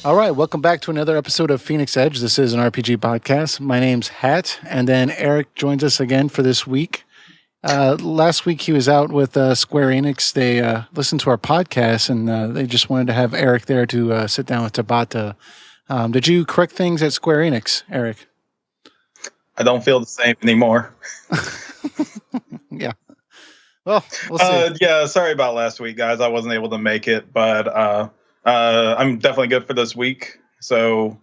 All right, welcome back to another episode of Phoenix Edge. This is an RPG podcast. My name's Hat, and then Eric joins us again for this week. Last week he was out with Square Enix. They listened to our podcast, and they just wanted to have Eric there to sit down with Tabata. Did you correct things at Square Enix, Eric? I don't feel the same anymore. Yeah. Well, we'll see. Yeah, sorry about last week, guys. I wasn't able to make it, but I'm definitely good for this week. So,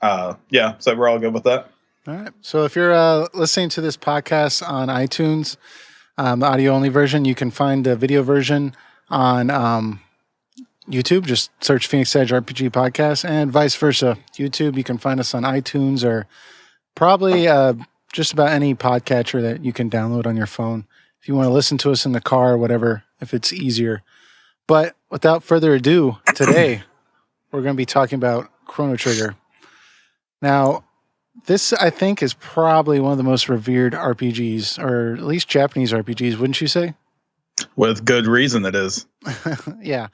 yeah, so we're all good with that. All right. So if you're listening to this podcast on iTunes, the audio-only version, you can find the video version on YouTube. Just search Phoenix Edge RPG Podcast, and vice versa. YouTube, you can find us on iTunes or probably just about any podcatcher that you can download on your phone. If you want to listen to us in the car or whatever, if it's easier. But without further ado, today we're going to be talking about Chrono Trigger. Now, this, I think, is probably one of the most revered RPGs, or at least Japanese RPGs, wouldn't you say? With good reason, it is. Yeah.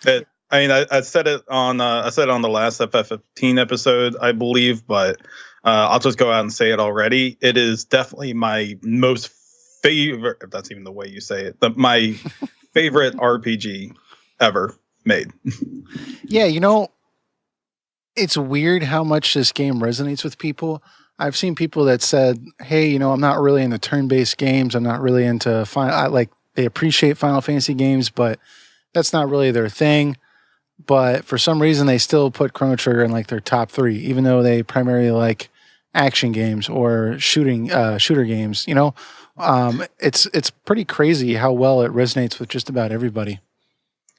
I said it on the last FF15 episode, I believe, but I'll just go out and say it already. It is definitely my most favorite, if that's even the way you say it, my favorite RPG ever made. Yeah, it's weird how much this game resonates with people. I've seen people that said, hey, I'm not really into turn-based games. I'm not really into they appreciate Final Fantasy games, but that's not really their thing. But for some reason, they still put Chrono Trigger in their top 3, even though they primarily like action games or shooter games. It's pretty crazy how well it resonates with just about everybody.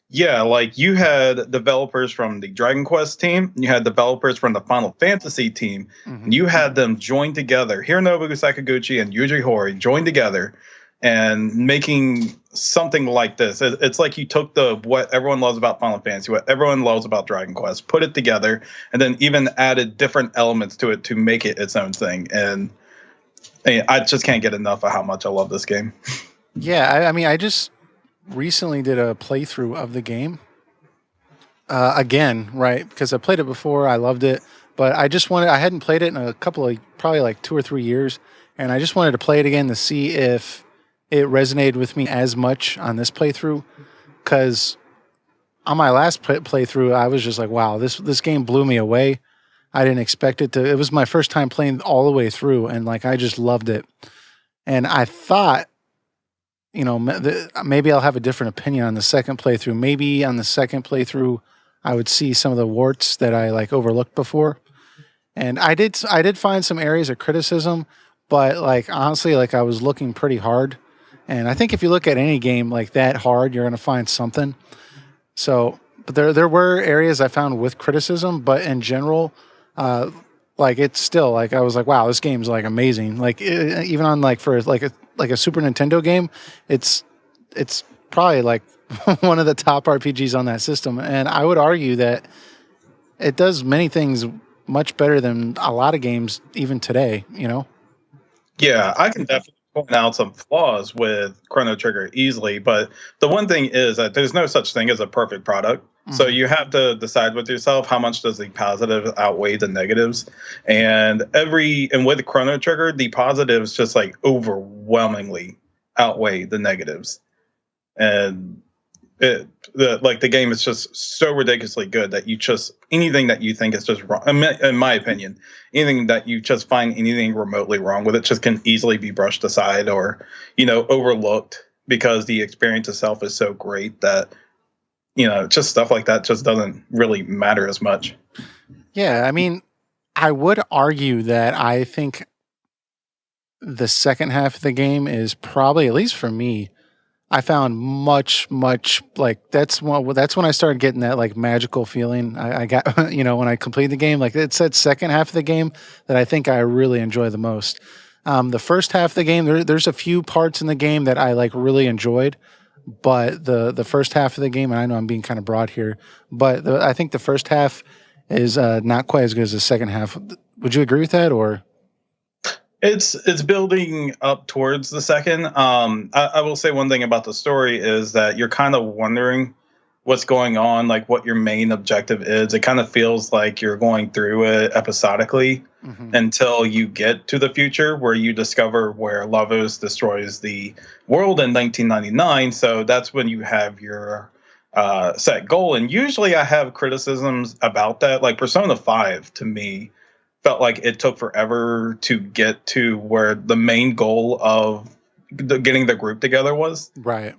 Yeah, you had developers from the Dragon Quest team, you had developers from the Final Fantasy team, and you had them join together. Hironobu Sakaguchi and Yuji Horii joined together and making something like this. It's like you took what everyone loves about Final Fantasy, what everyone loves about Dragon Quest, put it together, and then even added different elements to it to make it its own thing. And I just can't get enough of how much I love this game. Yeah, I just recently did a playthrough of the game again, right? Because I played it before, I loved it, but I hadn't played it in a couple of probably 2 or 3 years, and I just wanted to play it again to see if it resonated with me as much on this playthrough. Because on my last playthrough, I was just like, wow, this game blew me away. I didn't expect it to. It was my first time playing all the way through, and I just loved it. And I thought, maybe I'll have a different opinion on the second playthrough. Maybe on the second playthrough, I would see some of the warts that I overlooked before. And I did find some areas of criticism, but honestly, I was looking pretty hard. And I think if you look at any game that hard, you're going to find something. So, but there were areas I found with criticism, but in general, it's still I was like, wow, this game's amazing. Even on for a Super Nintendo game, it's probably one of the top RPGs on that system. And I would argue that it does many things much better than a lot of games even today, Yeah, I can definitely point out some flaws with Chrono Trigger easily, but the one thing is that there's no such thing as a perfect product. So you have to decide with yourself how much does the positive outweigh the negatives. And with Chrono Trigger, the positives just overwhelmingly outweigh the negatives. And the game is just so ridiculously good that anything that you think is just wrong, in my opinion, anything that you just find anything remotely wrong with it just can easily be brushed aside or overlooked, because the experience itself is so great that just stuff like that just doesn't really matter as much. Yeah, I would argue that I think the second half of the game is probably, at least for me, I found much that's when I started getting that magical feeling I got when I completed the game. It's that second half of the game that I think I really enjoy the most. The first half of the game, there's a few parts in the game that I really enjoyed, but the first half of the game, and I know I'm being kind of broad here, but I think the first half is not quite as good as the second half. Would you agree with that, or? It's building up towards the second. I will say one thing about the story is that you're kind of wondering what's going on, like what your main objective is. It kind of feels like you're going through it episodically until you get to the future where you discover where Lavos destroys the world in 1999. So that's when you have your set goal. And usually I have criticisms about that. Like Persona 5 to me felt like it took forever to get to where the main goal of getting the group together was. Right.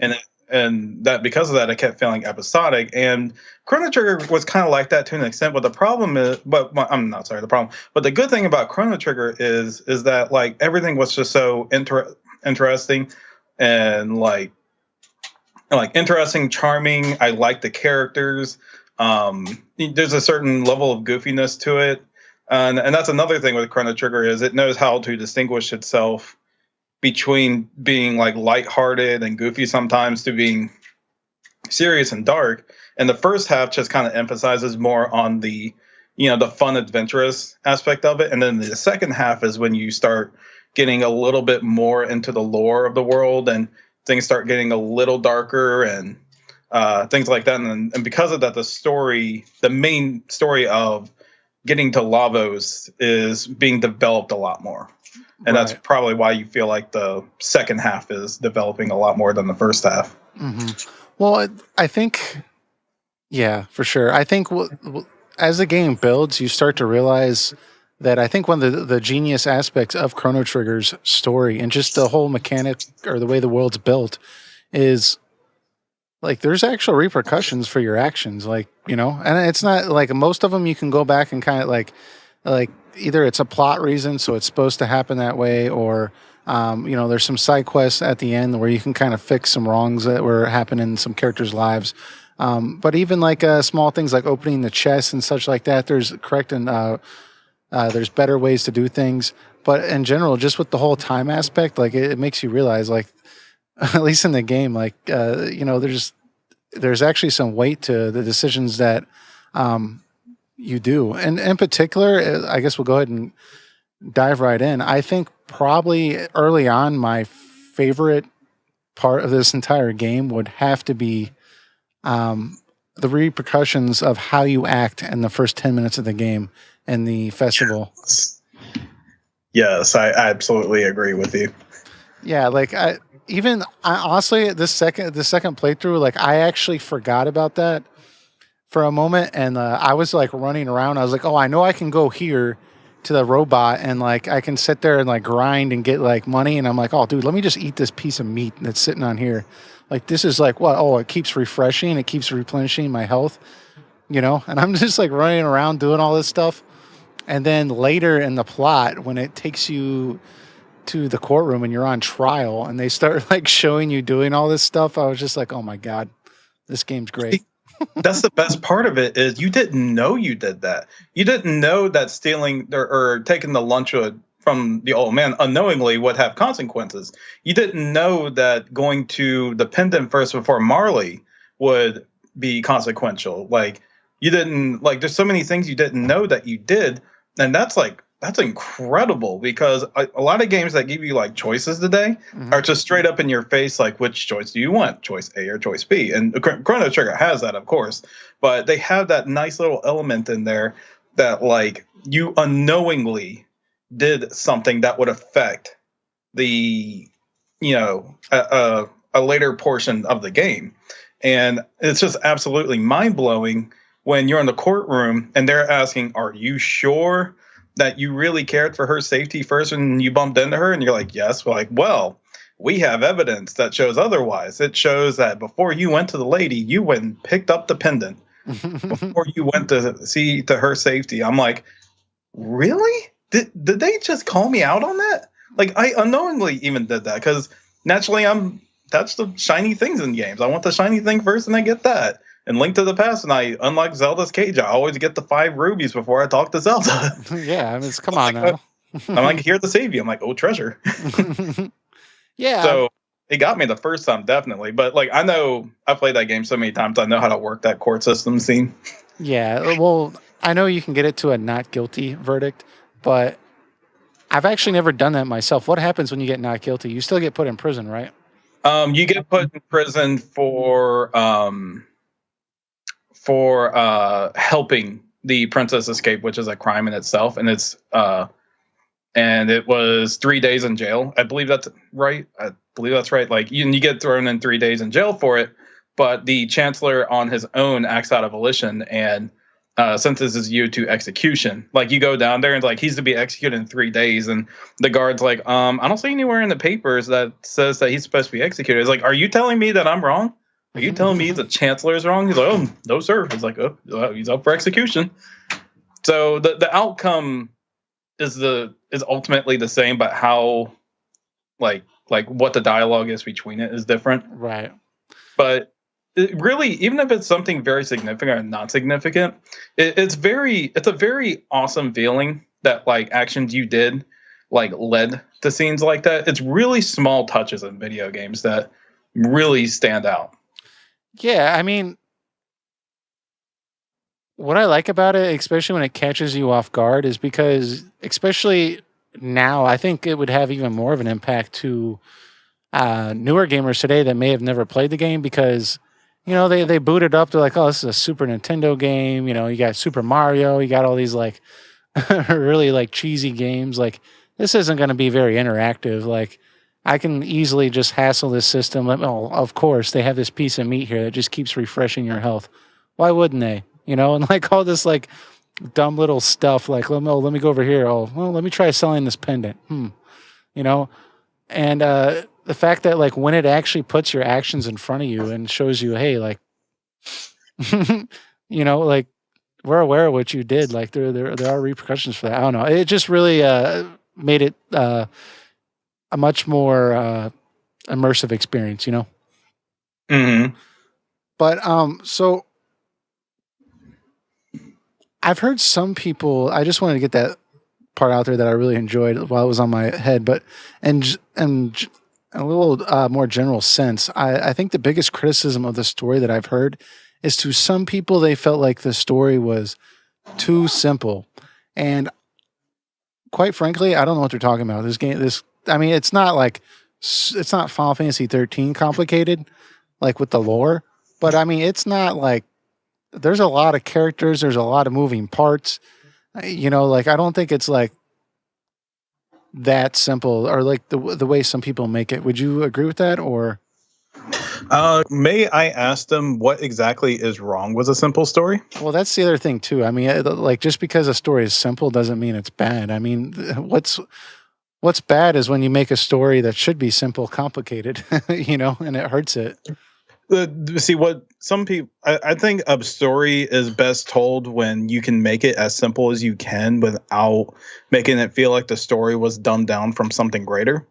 And that because of that, it kept feeling episodic. And Chrono Trigger was kind of like that to an extent. But the problem is, I'm not sorry, the problem. But the good thing about Chrono Trigger is that like everything was just so interesting and like interesting, charming. I like the characters. There's a certain level of goofiness to it, and that's another thing with Chrono Trigger is it knows how to distinguish itself between being like lighthearted and goofy sometimes to being serious and dark. And the first half just kind of emphasizes more on the, the fun, adventurous aspect of it. And then the second half is when you start getting a little bit more into the lore of the world and things start getting a little darker and things like that. And because of that, the main story of getting to Lavos is being developed a lot more. And that's probably why you feel like the second half is developing a lot more than the first half. Well, I think, yeah, for sure. I think as the game builds, you start to realize that I think one of the genius aspects of Chrono Trigger's story and just the whole mechanic or the way the world's built is like there's actual repercussions for your actions. Like, and it's not like most of them you can go back and kind of like either it's a plot reason, so it's supposed to happen that way, or there's some side quests at the end where you can kind of fix some wrongs that were happening in some characters' lives. But even like small things like opening the chest and such like that, there's there's better ways to do things. But in general, just with the whole time aspect, like it makes you realize, like at least in the game, like there's actually some weight to the decisions that you do. And in particular, I guess we'll go ahead and dive right in. I think probably early on, my favorite part of this entire game would have to be the repercussions of how you act in the first 10 minutes of the game and the festival. Yes, I absolutely agree with you. Yeah, like honestly, the second playthrough, like I actually forgot about that for a moment, and I was like running around. I was like, oh, I know I can go here to the robot, and like I can sit there and like grind and get like money. And I'm like, oh, dude, let me just eat this piece of meat that's sitting on here. Like this is like what? Oh, it keeps refreshing, it keeps replenishing my health, And I'm just like running around doing all this stuff. And then later in the plot, when it takes you to the courtroom and you're on trial, and they start like showing you doing all this stuff, I was just like, oh my god, this game's great. That's the best part of it is you didn't know you did that. You didn't know that stealing or taking the lunch from the old man unknowingly would have consequences. You didn't know that going to the pendant first before Marley would be consequential. Like you didn't there's so many things you didn't know that you did. And that's incredible because a lot of games that give you like choices today are just straight up in your face. Like, which choice do you want? Choice A or choice B? And Chrono Trigger has that, of course, but they have that nice little element in there that like you unknowingly did something that would affect the, a later portion of the game. And it's just absolutely mind blowing when you're in the courtroom and they're asking, are you sure that you really cared for her safety first when you bumped into her? And you're like, yes. We're like, well, we have evidence that shows otherwise. It shows that before you went to the lady, you went and picked up the pendant before you went to see to her safety. I'm like, really? Did they just call me out on that? Like, I unknowingly even did that because naturally that's the shiny things in games. I want the shiny thing first and I get that. And Link to the Past, and I unlock Zelda's cage. I always get the 5 rubies before I talk to Zelda. Yeah, I mean, come on now. I'm like, here to save you. I'm like, oh, treasure. Yeah. So it got me the first time, definitely. But like, I know I played that game so many times. I know how to work that court system scene. Yeah, well, I know you can get it to a not guilty verdict, but I've actually never done that myself. What happens when you get not guilty? You still get put in prison, right? You get put in prison for for helping the princess escape, which is a crime in itself, and it was 3 days in jail. I believe that's right. Like you get thrown in 3 days in jail for it, but the chancellor on his own acts out of volition and sentences you to execution. Like you go down there and like he's to be executed in 3 days, and the guard's like, I don't see anywhere in the papers that says that he's supposed to be executed. It's like, are you telling me that I'm wrong? Are you telling me the chancellor is wrong? He's like, oh no, sir. He's like, oh, he's up for execution. So the outcome is ultimately the same, but how like what the dialogue is between it is different. Right. But really, even if it's something very significant or not significant, it's a very awesome feeling that like actions you did like led to scenes like that. It's really small touches in video games that really stand out. Yeah, I mean, what I like about it, especially when it catches you off guard, is because, especially now, I think it would have even more of an impact to newer gamers today that may have never played the game because, they boot it up. They're like, oh, this is a Super Nintendo game. You got Super Mario. You got all these like really like cheesy games. Like this isn't going to be very interactive. Like I can easily just hassle this system. Oh, of course, they have this piece of meat here that just keeps refreshing your health. Why wouldn't they? And like all this like dumb little stuff like, let me go over here. Oh, well, let me try selling this pendant. And the fact that like when it actually puts your actions in front of you and shows you, hey, like, like we're aware of what you did. Like there are repercussions for that. I don't know. It just really made it a much more immersive experience, Mm-hmm. But so I've heard some people. I just wanted to get that part out there that I really enjoyed while it was on my head. But and a little more general sense, I think the biggest criticism of the story that I've heard is to some people they felt like the story was too simple, and quite frankly, I don't know what they're talking about. It's not Final Fantasy 13 complicated, like with the lore, but I mean, it's not like there's a lot of characters, there's a lot of moving parts, like I don't think it's like that simple or like the way some people make it. Would you agree with that or? May I ask them what exactly is wrong with a simple story? Well, that's the other thing too. I mean, like just because a story is simple doesn't mean it's bad. I mean, what's bad is when you make a story that should be simple, complicated, and it hurts it. See what some people, I think a story is best told when you can make it as simple as you can without making it feel like the story was dumbed down from something greater.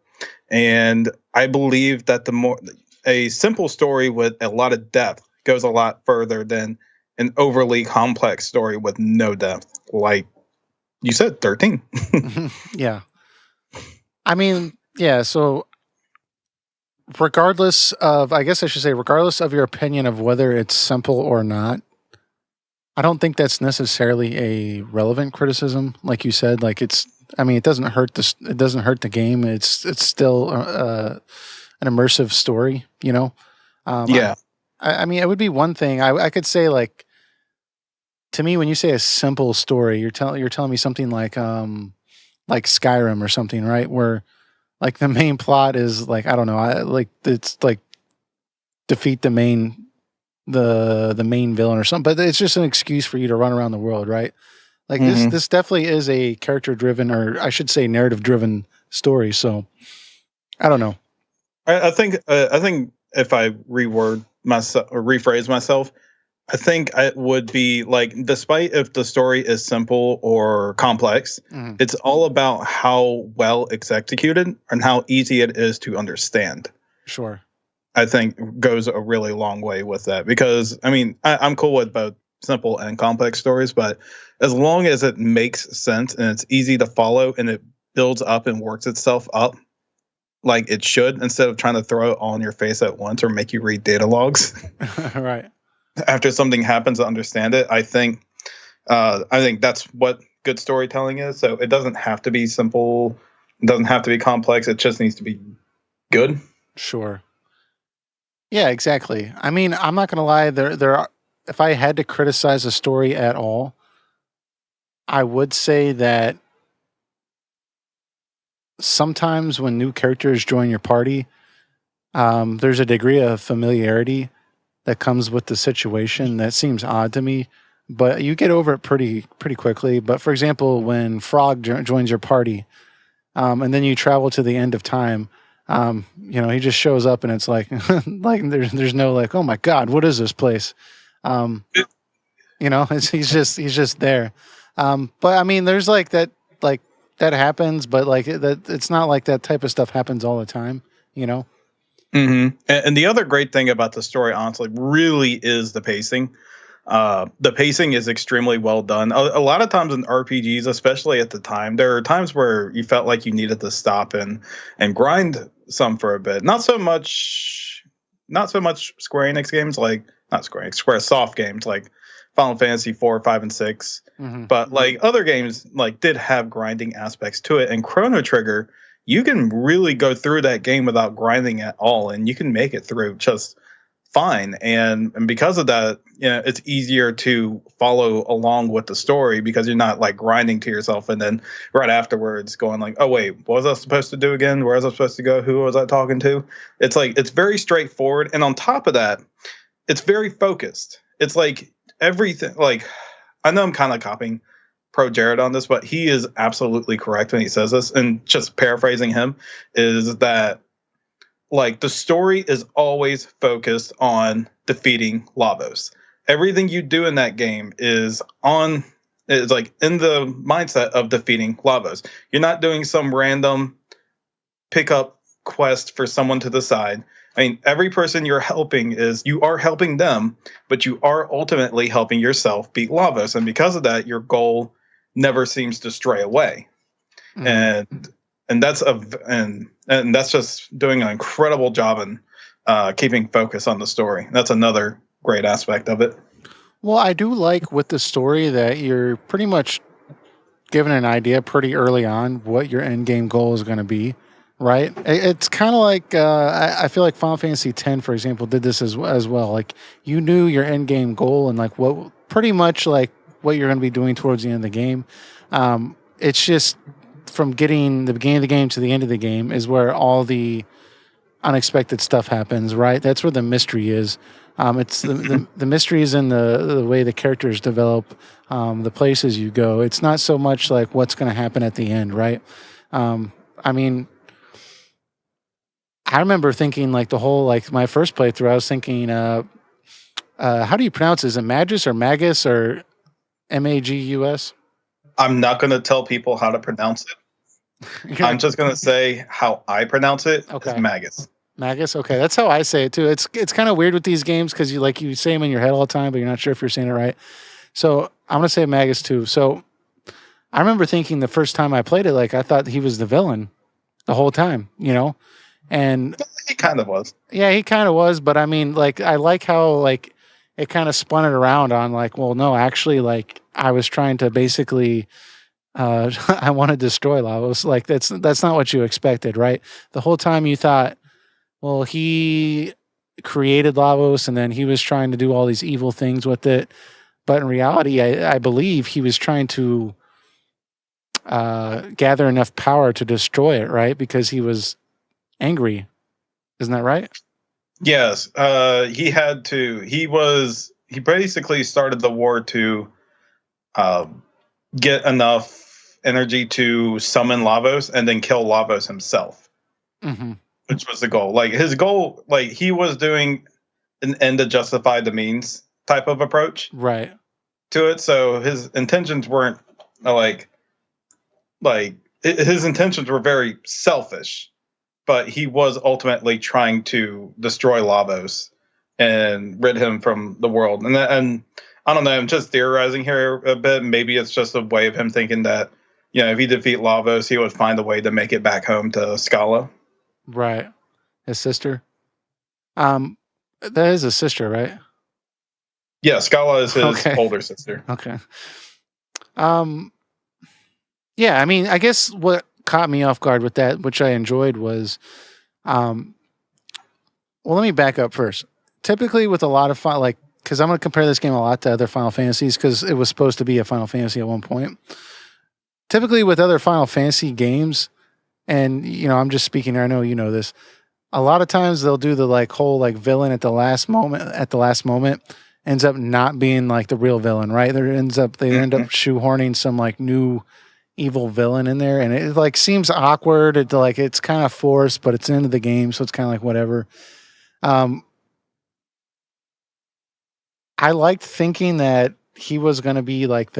And I believe that a simple story with a lot of depth goes a lot further than an overly complex story with no depth. Like you said, 13. Yeah. I mean, yeah. So regardless of your opinion of whether it's simple or not, I don't think that's necessarily a relevant criticism. Like you said, like it doesn't hurt the game. It's still an immersive story, Yeah. I mean, it would be one thing I could say, like, to me, when you say a simple story, you're telling me something like Skyrim or something, right? Where like the main plot is like, I don't know, it's like defeat the main villain or something, but it's just an excuse for you to run around the world, right? Like this definitely is a character driven, or I should say narrative driven story. So I don't know. I think if I rephrase myself, I think it would be like, despite if the story is simple or complex, it's all about how well it's executed and how easy it is to understand. Sure. I think goes a really long way with that, because I mean, I'm cool with both simple and complex stories, but as long as it makes sense and it's easy to follow and it builds up and works itself up like it should, instead of trying to throw it all in your face at once or make you read data logs. Right. After something happens to understand it, I think that's what good storytelling is. So it doesn't have to be simple, it doesn't have to be complex. It just needs to be good. Sure. Yeah, exactly. I mean, I'm not gonna lie. There are if I had to criticize a story at all, I would say that sometimes when new characters join your party, there's a degree of familiarity that comes with the situation that seems odd to me, but you get over it pretty quickly. But for example, when Frog joins your party, and then you travel to the end of time, he just shows up and it's like like there's no like, oh my god, what is this place? Um, he's just there. But I mean, there's like that happens, but like that it's not like that type of stuff happens all the time. You know. And the other great thing about the story, honestly, really is the pacing. The pacing is extremely well done. A lot of times in RPGs, especially at the time, there are times where you felt like you needed to stop and grind some for a bit. Not so much Square Enix games, like not Square Enix, Square Soft games like Final Fantasy 4, 5, and 6. But like other games, like did have grinding aspects to it. And Chrono Trigger, you can really go through that game without grinding at all, and you can make it through just fine. And because of that, it's easier to follow along with the story because you're not like grinding to yourself and then right afterwards going like, oh wait, what was I supposed to do again? Where was I supposed to go? Who was I talking to? It's like it's very straightforward, and on top of that, it's very focused. It's like everything. Like I know I'm kind of copying Pro Jared on this, but he is absolutely correct when he says this. And just paraphrasing him is that like the story is always focused on defeating Lavos. Everything you do in that game is like in the mindset of defeating Lavos. You're not doing some random pickup quest for someone to the side. I mean, every person you're helping you are helping them, but you are ultimately helping yourself beat Lavos. And because of that, your goal never seems to stray away. And that's that's just doing an incredible job in keeping focus on the story. That's another great aspect of it. Well, I do like with the story that you're pretty much given an idea pretty early on what your end game goal is going to be, right? It's kind of like I feel like Final Fantasy X, for example, did this as well. Like you knew your end game goal and like what pretty much like what you're going to be doing towards the end of the game. It's just from getting the beginning of the game to the end of the game is where all the unexpected stuff happens, right? That's where the mystery is. It's the mystery is in the way the characters develop, the places you go. It's not so much like what's going to happen at the end, right? I mean, I remember thinking like the whole like my first playthrough, I was thinking, how do you pronounce it? Is it Magus or Magus or Magus? I'm not going to tell people how to pronounce it. I'm just going to say how I pronounce it. Okay. It's Magus. Magus. Okay, that's how I say it too. It's kind of weird with these games because you say them in your head all the time, but you're not sure if you're saying it right. So I'm gonna say Magus too. So I remember thinking the first time I played it, like I thought he was the villain the whole time, and he kind of was. Yeah, he kind of was. But I mean, like I like how like it kind of spun it around on like, well, no, actually, like I was trying to basically. I want to destroy Lavos. Like that's not what you expected, right? The whole time you thought, well, he created Lavos and then he was trying to do all these evil things with it. But in reality, I believe he was trying to gather enough power to destroy it, right? Because he was angry. Isn't that right? Yes. He had to. He basically started the war to get enough energy to summon Lavos and then kill Lavos himself. Which was the goal. Like his goal, like he was doing an end to justify the means type of approach, right? To it. So his intentions weren't like his intentions were very selfish, but he was ultimately trying to destroy Lavos and rid him from the world. And I don't know. I'm just theorizing here a bit. Maybe it's just a way of him thinking that if he defeat Lavos, he would find a way to make it back home to Scala. Right. His sister. That is his sister, right? Yeah, Scala is his older sister. Okay. Yeah, I mean, I guess what caught me off guard with that, which I enjoyed, was well, let me back up first. Typically with a lot of like because I'm going to compare this game a lot to other Final Fantasies because it was supposed to be a Final Fantasy at one point. Typically with other Final Fantasy games, and I'm just speaking here, I know you know this. A lot of times they'll do the like whole like villain at the last moment. At the last moment, ends up not being like the real villain, right? They end up shoehorning some like new evil villain in there, and it like seems awkward. It's kind of forced, but it's the end of the game, so it's kind of like whatever. I liked thinking that he was going to be like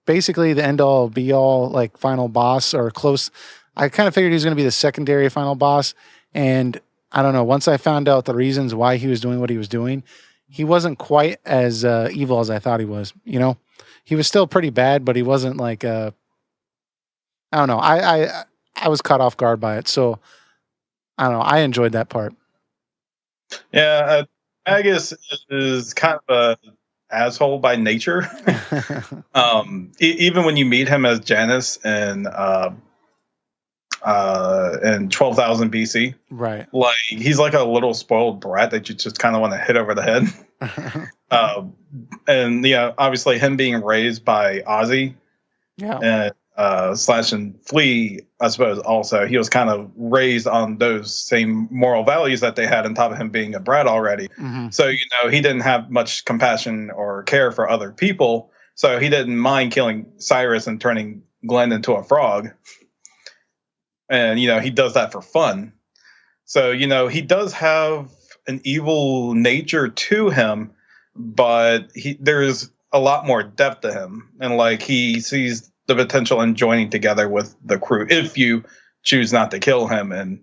basically the end all be all like final boss or close. I kind of figured he was going to be the secondary final boss, and I don't know. Once I found out the reasons why he was doing what he was doing, he wasn't quite as evil as I thought he was. He was still pretty bad, but he wasn't like I don't know. I was caught off guard by it, so I don't know. I enjoyed that part. Yeah, Magus is kind of a asshole by nature. Even when you meet him as Janus in 12,000 BC, right? Like he's like a little spoiled brat that you just kind of want to hit over the head. And obviously him being raised by Ozzy, and Slash and Flea, I suppose also he was kind of raised on those same moral values that they had on top of him being a brat already. Mm-hmm. So he didn't have much compassion or care for other people, so he didn't mind killing Cyrus and turning Glenn into a frog. And he does that for fun. So he does have an evil nature to him, but there's a lot more depth to him, and like he sees the potential in joining together with the crew if you choose not to kill him. And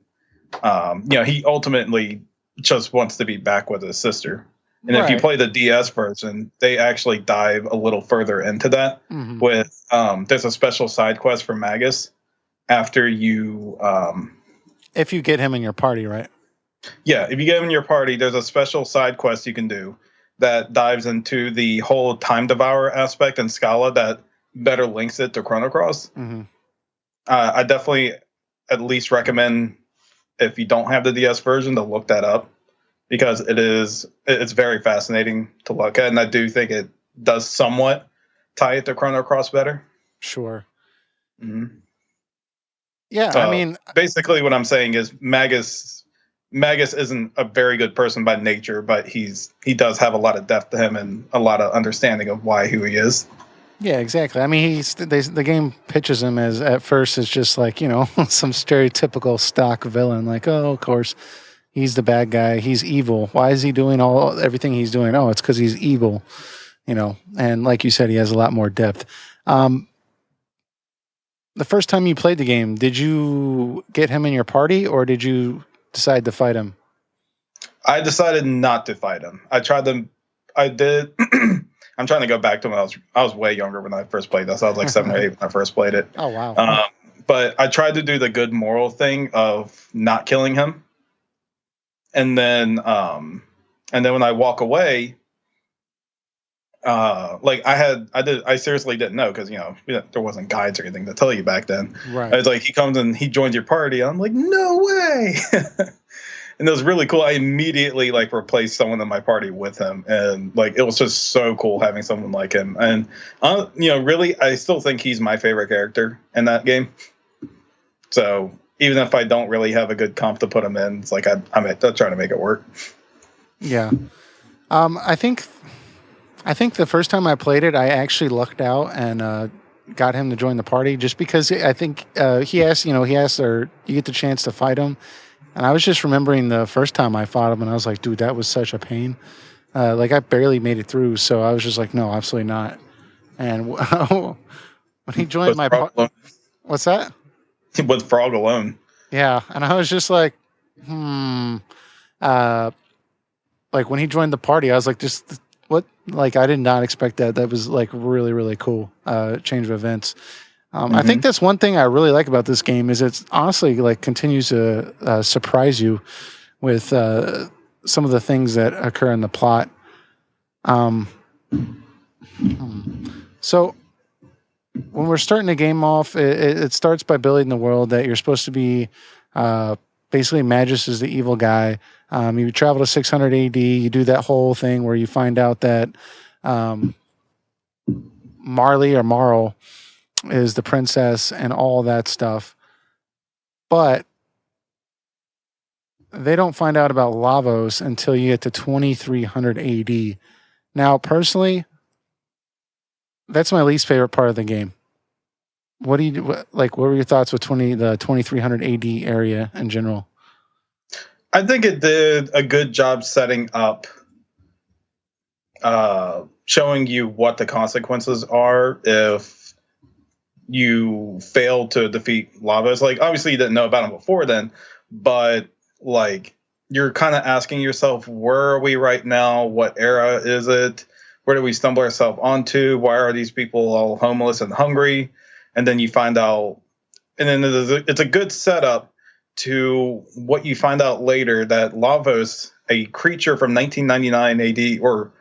he ultimately just wants to be back with his sister. And if you play the DS version, they actually dive a little further into that. Mm-hmm. With there's a special side quest for Magus after you if you get him in your party, right? Yeah, if you get him in your party, there's a special side quest you can do that dives into the whole time devourer aspect in Scala that better links it to Chrono Cross. Mm-hmm. I definitely at least recommend, if you don't have the DS version, to look that up, because it's very fascinating to look at, and I do think it does somewhat tie it to Chrono Cross better. Sure. Mm-hmm. Yeah, I mean, basically what I'm saying is Magus isn't a very good person by nature, but he does have a lot of depth to him and a lot of understanding of who he is. Yeah, exactly. I mean, the game pitches him as at first it's just like some stereotypical stock villain, like, oh, of course he's the bad guy, he's evil. Why is he doing everything he's doing? Oh, it's because he's evil, And like you said, he has a lot more depth. The first time you played the game, did you get him in your party, or did you decide to fight him? I decided not to fight him. I did. I'm trying to go back to when I was way younger when I first played this. I was like 7 or 8 when I first played it. Oh wow! But I tried to do the good moral thing of not killing him, and then when I walk away, I seriously didn't know, because there wasn't guides or anything to tell you back then. Right. It's like he comes and he joins your party. I'm like, no way. And it was really cool. I immediately replaced someone in my party with him, and it was just so cool having someone like him. And really, I still think he's my favorite character in that game. So even if I don't really have a good comp to put him in, it's like I'm trying to make it work. Yeah. I think the first time I played it, I actually lucked out and got him to join the party, just because I think he asked, or you get the chance to fight him. And I was just remembering the first time I fought him, and I was like, dude, that was such a pain. I barely made it through, so I was just like, no, absolutely not. And when he joined my party... What's that? With Frog alone. Yeah, and I was just like, when he joined the party, I was like, just... What? I did not expect that. That was really, really cool change of events. I think that's one thing I really like about this game, is it's honestly continues to surprise you with some of the things that occur in the plot. So when we're starting the game off, it starts by building the world that you're supposed to be basically Magus is the evil guy. You travel to 600 AD. You do that whole thing where you find out that Marley or Marl is the princess and all that stuff. But they don't find out about Lavos until you get to 2300 AD. Now, personally, that's my least favorite part of the game. What do you like? What were your thoughts with the 2300 AD area in general? I think it did a good job setting up, showing you what the consequences are if you fail to defeat Lavos. Like, obviously, you didn't know about him before then, but like, you're kind of asking yourself, where are we right now? What era is it? Where do we stumble ourselves onto? Why are these people all homeless and hungry? And then you find out, and then it's a good setup to what you find out later, that Lavos, a creature from 1999 AD, or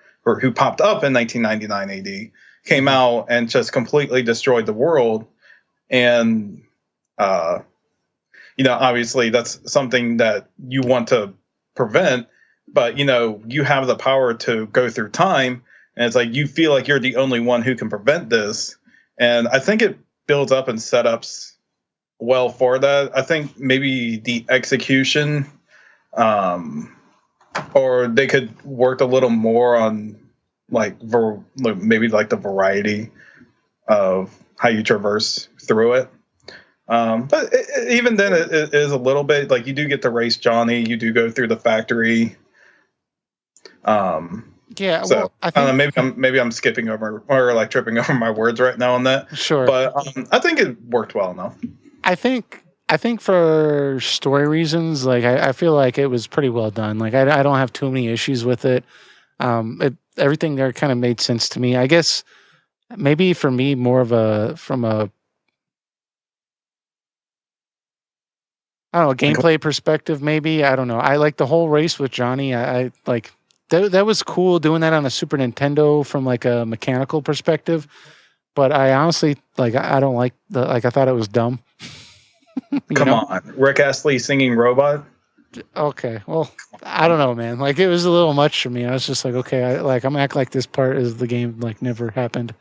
who popped up in 1999 AD, came out and just completely destroyed the world. And, obviously that's something that you want to prevent, but, you have the power to go through time. And it's like, you feel like you're the only one who can prevent this. And I think it builds up and setups well for that. I think maybe the execution, or they could work a little more on maybe like the variety of how you traverse through it. But even then, it is a little bit like, you do get to race Johnny. You do go through the factory. Yeah, so well, I think maybe I'm skipping over or like tripping over my words right now on that. Sure, but I think it worked well enough. I think for story reasons, like I feel like it was pretty well done. Like I don't have too many issues with it. Everything there kind of made sense to me. I guess maybe for me more of from a I don't know, gameplay perspective, maybe. I don't know. I like the whole race with Johnny. I like that was cool doing that on a Super Nintendo from like a mechanical perspective. But I honestly I don't like I thought it was dumb. Come on, Rick Astley singing Robot. Okay, well, I don't know, man. Like, it was a little much for me. I was just like, okay, I'm gonna act like this part of the game never happened.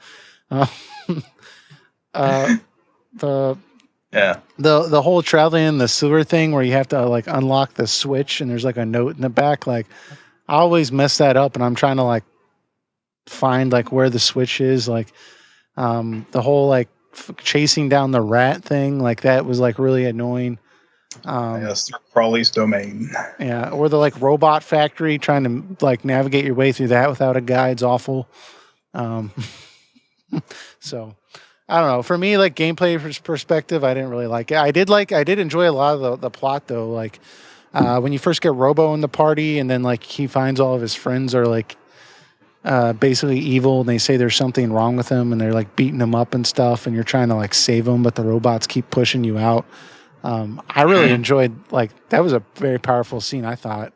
The whole traveling in the sewer thing where you have to unlock the switch and there's a note in the back. I always mess that up, and I'm trying to find where the switch is. The whole chasing down the rat thing, that was really annoying. Yes, Crawley's domain. Yeah, or the robot factory, trying to navigate your way through that without a guide's awful. So I don't know. For me, gameplay perspective, I didn't really like it. I did enjoy a lot of the plot though. When you first get Robo in the party, and then he finds all of his friends are basically evil, and they say there's something wrong with him, and they're beating him up and stuff, and you're trying to save him, but the robots keep pushing you out. I really enjoyed that was a very powerful scene, I thought.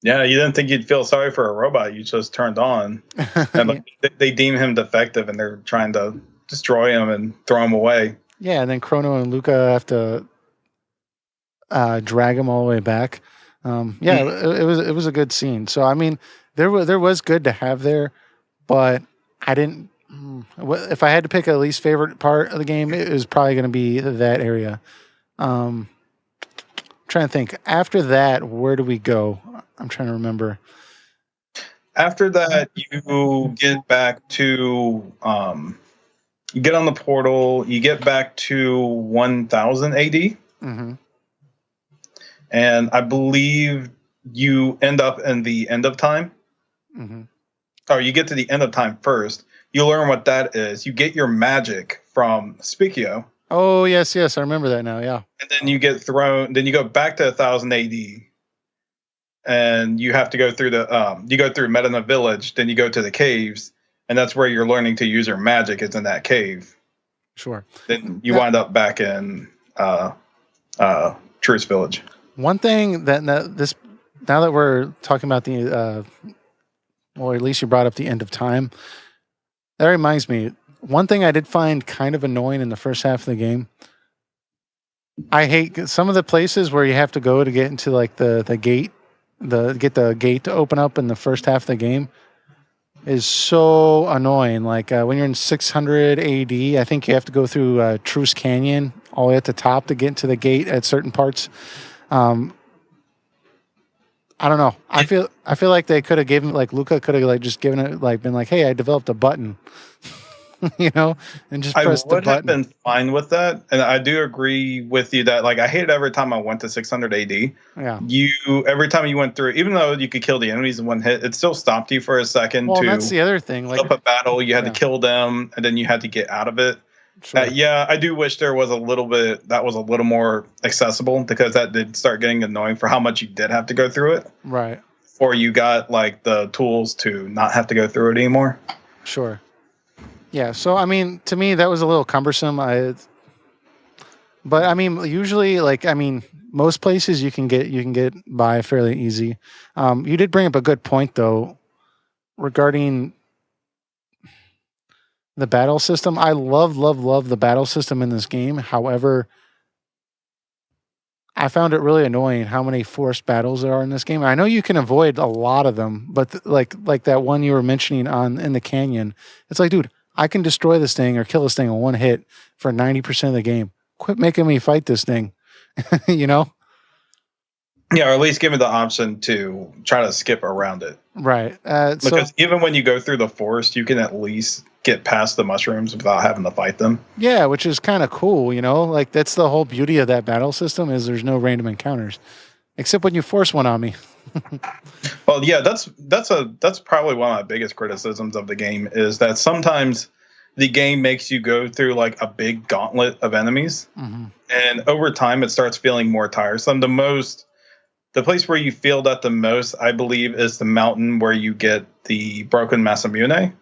Yeah, you didn't think you'd feel sorry for a robot you just turned on, and they deem him defective, and they're trying to destroy him and throw him away. Yeah, and then Chrono and Luca have to drag him all the way back. It was a good scene. So I mean, there was good to have there, but I didn't. If I had to pick a least favorite part of the game, it was probably going to be that area. Trying to think. After that, where do we go? I'm trying to remember. After that, you get back to you get on the portal. You get back to 1000 AD, mm-hmm. and I believe you end up in the end of time. Mm-hmm. Oh, you get to the end of time first. You learn what that is. You get your magic from Spicchio. Oh, yes, I remember that now, yeah. And then you get thrown, then you go back to 1000 AD, and you have to go through you go through Medina Village, then you go to the caves, and that's where you're learning to use your magic, is in that cave. Sure. Then you wind up back in Truce Village. One thing now that we're talking about or at least you brought up the end of time, that reminds me, one thing I did find kind of annoying in the first half of the game I hate some of the places where you have to go to get into like the gate, get the gate to open up in the first half of the game is so annoying. Like when you're in 600 AD, I think you have to go through Truce Canyon all the way at the top to get into the gate at certain parts. Um, I don't know. I feel like they could have given like Luca could have like just given it like been like, hey, I developed a button, you know, and just I press the would have button. been fine with that, and I do agree with you that like I hated every time I went to 600 AD. Yeah. You every time you went through, even though you could kill the enemies in one hit, it still stopped you for a second Well, and that's to the other thing. Like, up a battle. You had to yeah, kill them, and then you had to get out of it. sure, Yeah, I do wish there was a little bit that was a little more accessible because that did start getting annoying for how much you did have to go through it. right, Or you got like the tools to not have to go through it anymore. sure. Yeah. So I mean, to me, that was a little cumbersome. But I mean, usually, like I mean, most places you can get by fairly easy. You did bring up a good point though regarding the battle system. I love the battle system in this game. However, I found it really annoying how many forced battles there are in this game. I know you can avoid a lot of them, but like that one you were mentioning on in the canyon, it's like, dude, I can destroy this thing or kill this thing in one hit for 90% of the game. Quit making me fight this thing, you know? Yeah, or at least give me the option to try to skip around it. Right. So Because even when you go through the forest, you can at least get past the mushrooms without having to fight them. yeah, which is kind of cool, you know? Like that's the whole beauty of that battle system is there's no random encounters, except when you force one on me. Well, yeah, that's probably one of my biggest criticisms of the game is that sometimes the game makes you go through like a big gauntlet of enemies, Hmm. and over time it starts feeling more tiresome. The place where you feel that the most, I believe, is the mountain where you get the broken Masamune.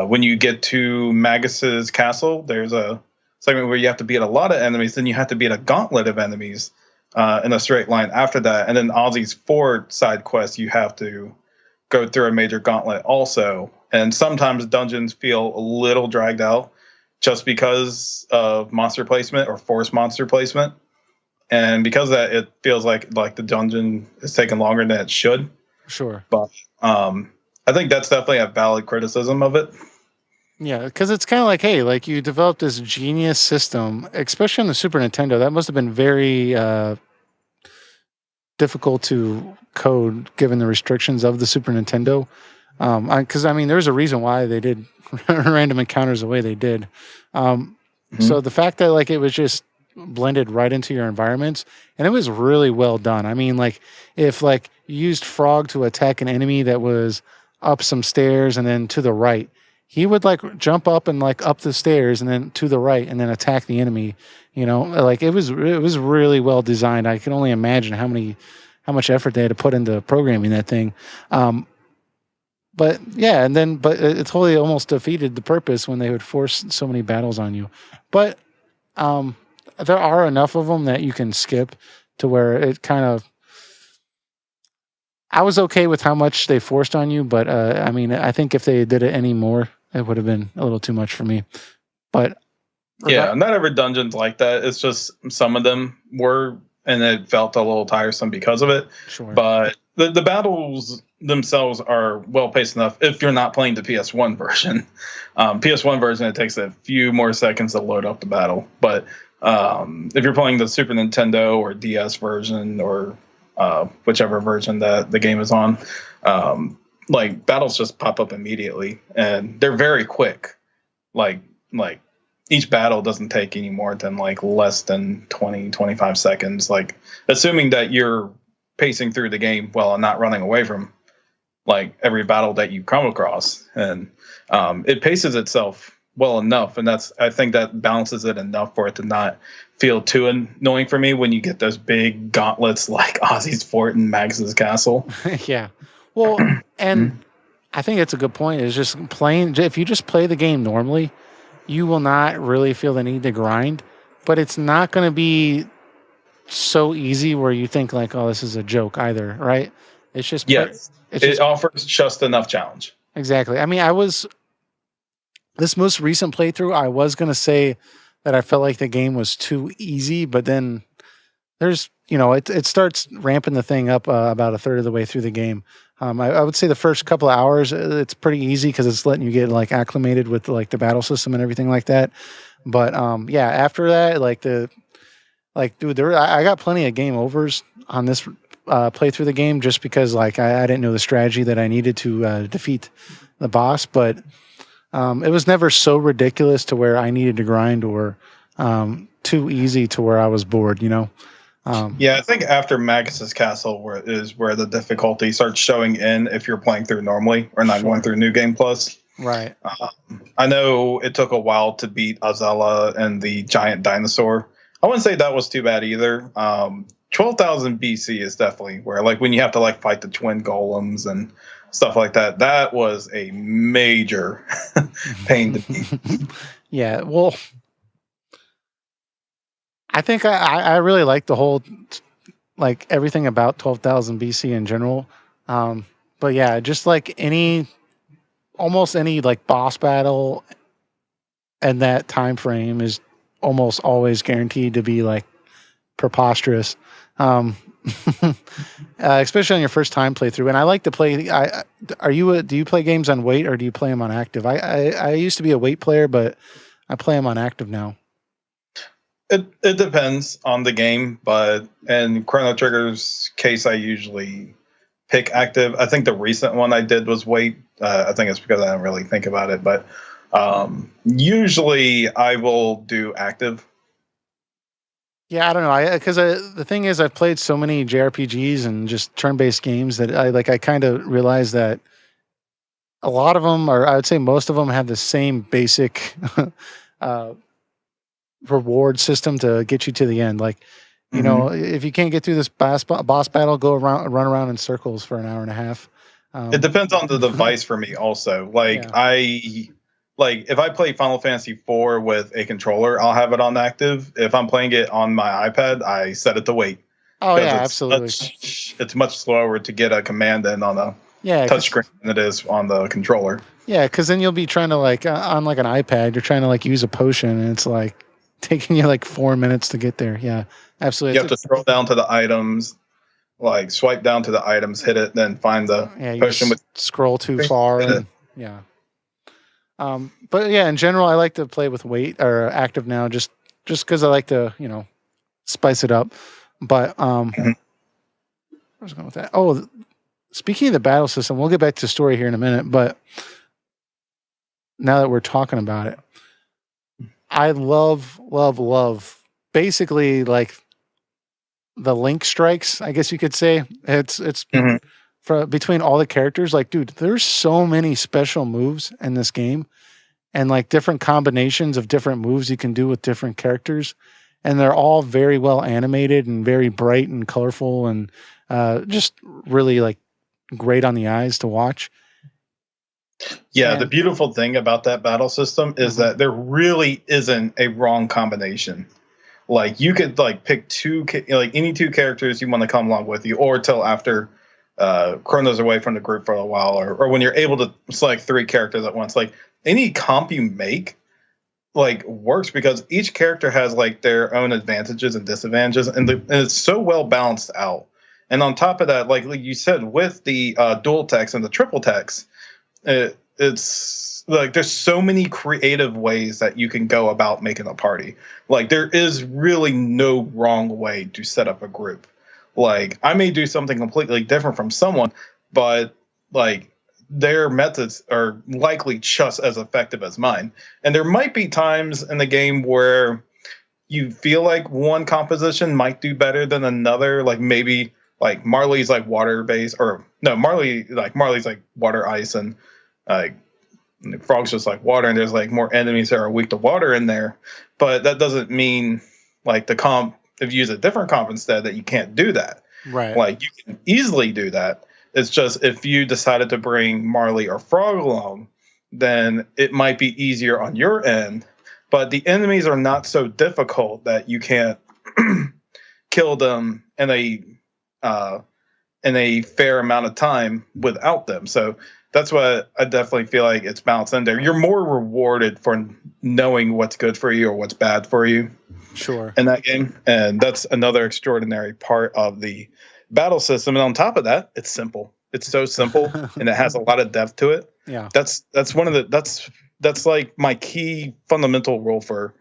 When you get to Magus's castle, there's a segment where you have to beat a lot of enemies, then you have to beat a gauntlet of enemies in a straight line after that. And then Ozzy's Ford side quest, you have to go through a major gauntlet also. And sometimes dungeons feel a little dragged out just because of monster placement or forced monster placement. And because of that, it feels like the dungeon is taking longer than it should. Sure. But I think that's definitely a valid criticism of it. Yeah, because it's kind of like, hey, like you developed this genius system, especially on the Super Nintendo. That must have been very difficult to code given the restrictions of the Super Nintendo. Because I mean, there's a reason why they did random encounters the way they did. So the fact that like it was just blended right into your environments, and it was really well done. I mean, like if like you used Frog to attack an enemy that was up some stairs and then to the right, he would like jump up and like up the stairs and then to the right and then attack the enemy. You know, like it was really well designed. I can only imagine how much effort they had to put into programming that thing. But yeah, but it totally almost defeated the purpose when they would force so many battles on you. But there are enough of them that you can skip to where it kind of. I was okay with how much they forced on you, but I mean, I think if they did it any more, it would have been a little too much for me. But Yeah, not every dungeon's like that. It's just some of them were, and it felt a little tiresome because of it. sure, But the battles themselves are well paced enough if you're not playing the PS1 version. PS1 version, it takes a few more seconds to load up the battle. But if you're playing the Super Nintendo or DS version or whichever version that the game is on, like battles just pop up immediately, and they're very quick. Like each battle doesn't take any more than like less than 20-25 seconds, like assuming that you're pacing through the game well and not running away from like every battle that you come across. And it paces itself well enough, and I think that balances it enough for it to not feel too annoying for me when you get those big gauntlets like Ozzy's Fort and Magus's Castle. yeah. Well, and I think it's a good point. Is just playing. If you just play the game normally, you will not really feel the need to grind. But it's not going to be so easy where you think like, oh, this is a joke either, right? It's just Yes, It's it just offers just enough challenge. exactly. I mean, this most recent playthrough, I was gonna say that I felt like the game was too easy, but then there's, it starts ramping the thing up about a third of the way through the game. I would say the first couple of hours, it's pretty easy because it's letting you get like acclimated with like the battle system and everything like that. But yeah, after that, dude, I got plenty of game overs on this play through the game just because like I didn't know the strategy that I needed to defeat the boss. But it was never so ridiculous to where I needed to grind or too easy to where I was bored. Yeah, I think after Magus's Castle is where the difficulty starts showing in if you're playing through normally or not going through New Game Plus. Right. I know it took a while to beat Azala and the giant dinosaur. I wouldn't say that was too bad either. 12,000 BC is definitely where, like, when you have to like fight the twin golems and stuff like that, that was a major pain to beat. Yeah, well, I think I really like the whole, like everything about 12,000 BC in general. But yeah, just like almost any like boss battle and that time frame is almost always guaranteed to be like preposterous. Especially on your first time playthrough. And I like to play. Do you play games on wait or do you play them on active? I used to be a wait player, but I play them on active now. It depends on the game, but in Chrono Trigger's case, I usually pick active. I think the recent one I did was wait. I think it's because I didn't really think about it, but usually I will do active. Yeah, I don't know. Because the thing is, I've played so many JRPGs and just turn-based games that I kind of realize that a lot of them, or I would say most of them, have the same basic reward system to get you to the end. Like, you know, if you can't get through this boss battle, run around in circles for an hour and a half. It depends on the device for me also. Like if I play Final Fantasy IV with a controller, I'll have it on active. If I'm playing it on my iPad, I set it to wait. Oh yeah, absolutely. It's much slower to get a command in on a touchscreen than it is on the controller. Yeah, because then you'll be trying to like on like an iPad, you're trying to like use a potion, and it's like taking you like 4 minutes to get there. Yeah, absolutely. You have to scroll down to the items, like swipe down to the items, hit it, then find the potion. Scroll too far. And, yeah. But yeah, in general, I like to play with wait or active now, just because I like to spice it up. But where was I going with that? Oh, speaking of the battle system, we'll get back to the story here in a minute. But now that we're talking about it, I love basically like the link strikes, I guess you could say. It's between all the characters. Like, dude, there's so many special moves in this game and like different combinations of different moves you can do with different characters. And they're all very well animated and very bright and colorful and just really like great on the eyes to watch. Yeah, the beautiful thing about that battle system is that there really isn't a wrong combination. Like you could like pick any two characters you want to come along with you, or till after Chrono's away from the group for a while, or when you're able to select 3 characters at once. Like any comp you make like works because each character has like their own advantages and disadvantages, and it's so well balanced out. And on top of that, like you said, with the dual text and the triple text, it's like there's so many creative ways that you can go about making a party. Like there is really no wrong way to set up a group. Like I may do something completely different from someone, but like their methods are likely just as effective as mine. And there might be times in the game where you feel like one composition might do better than another. Like maybe like Marley's like water based, or no, Marley's like water ice, and like Frog's just like water, and there's like more enemies that are weak to water in there. But that doesn't mean like the comp, if you use a different comp instead, that you can't do that. Right. Like you can easily do that. It's just if you decided to bring Marley or Frog along, then it might be easier on your end. But the enemies are not so difficult that you can't kill them in a fair amount of time without them. So that's what I definitely feel like it's balanced in there. You're more rewarded for knowing what's good for you or what's bad for you Sure. in that game, and that's another extraordinary part of the battle system. And on top of that, it's simple. It's so simple, and it has a lot of depth to it. Yeah. That's one of the that's like my key fundamental rule for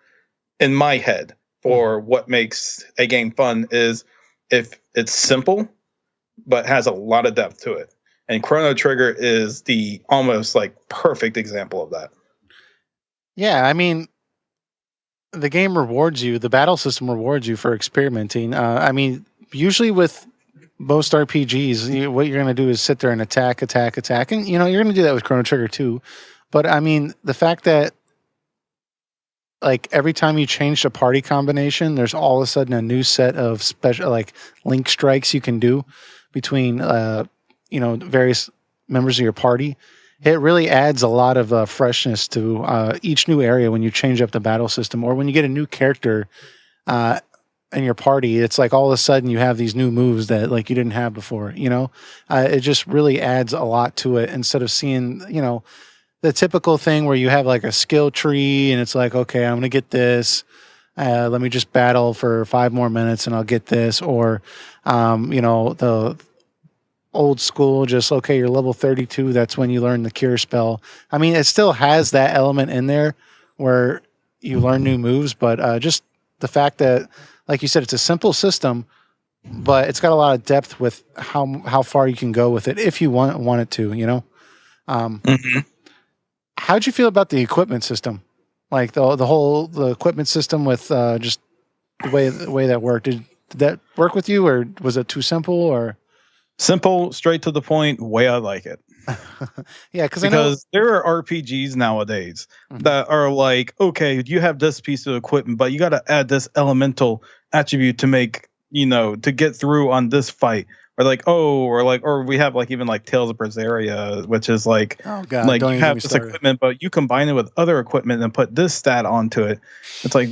in my head for what makes a game fun is if it's simple but has a lot of depth to it. And Chrono Trigger is the almost like perfect example of that. Yeah, I mean, the game rewards you. The battle system rewards you for experimenting. I mean, usually with most RPGs, what you're going to do is sit there and attack, and you're going to do that with Chrono Trigger too. But I mean, the fact that like every time you change the party combination, there's all of a sudden a new set of special like link strikes you can do between various members of your party. It really adds a lot of freshness to each new area when you change up the battle system, or when you get a new character in your party. It's like all of a sudden you have these new moves that like you didn't have before. It just really adds a lot to it instead of seeing the typical thing where you have like a skill tree and it's like, okay, I'm gonna get this. Let me just battle for 5 more minutes and I'll get this, or the old school, just okay, you're level 32, that's when you learn the cure spell. I mean, it still has that element in there where you learn new moves, but just the fact that, like you said, it's a simple system, but it's got a lot of depth with how far you can go with it if you want it to. How'd you feel about the equipment system, like the equipment system with just the way that worked? Did that work with you, or was it too simple? Or simple, straight to the point, way I like it. Yeah, because there are RPGs nowadays that are like, okay, you have this piece of equipment, but you got to add this elemental attribute to make, to get through on this fight. Or we have like even like Tales of Berseria, which is like, oh god, like don't you even have get me this started. equipment, but you combine it with other equipment and put this stat onto it. It's like,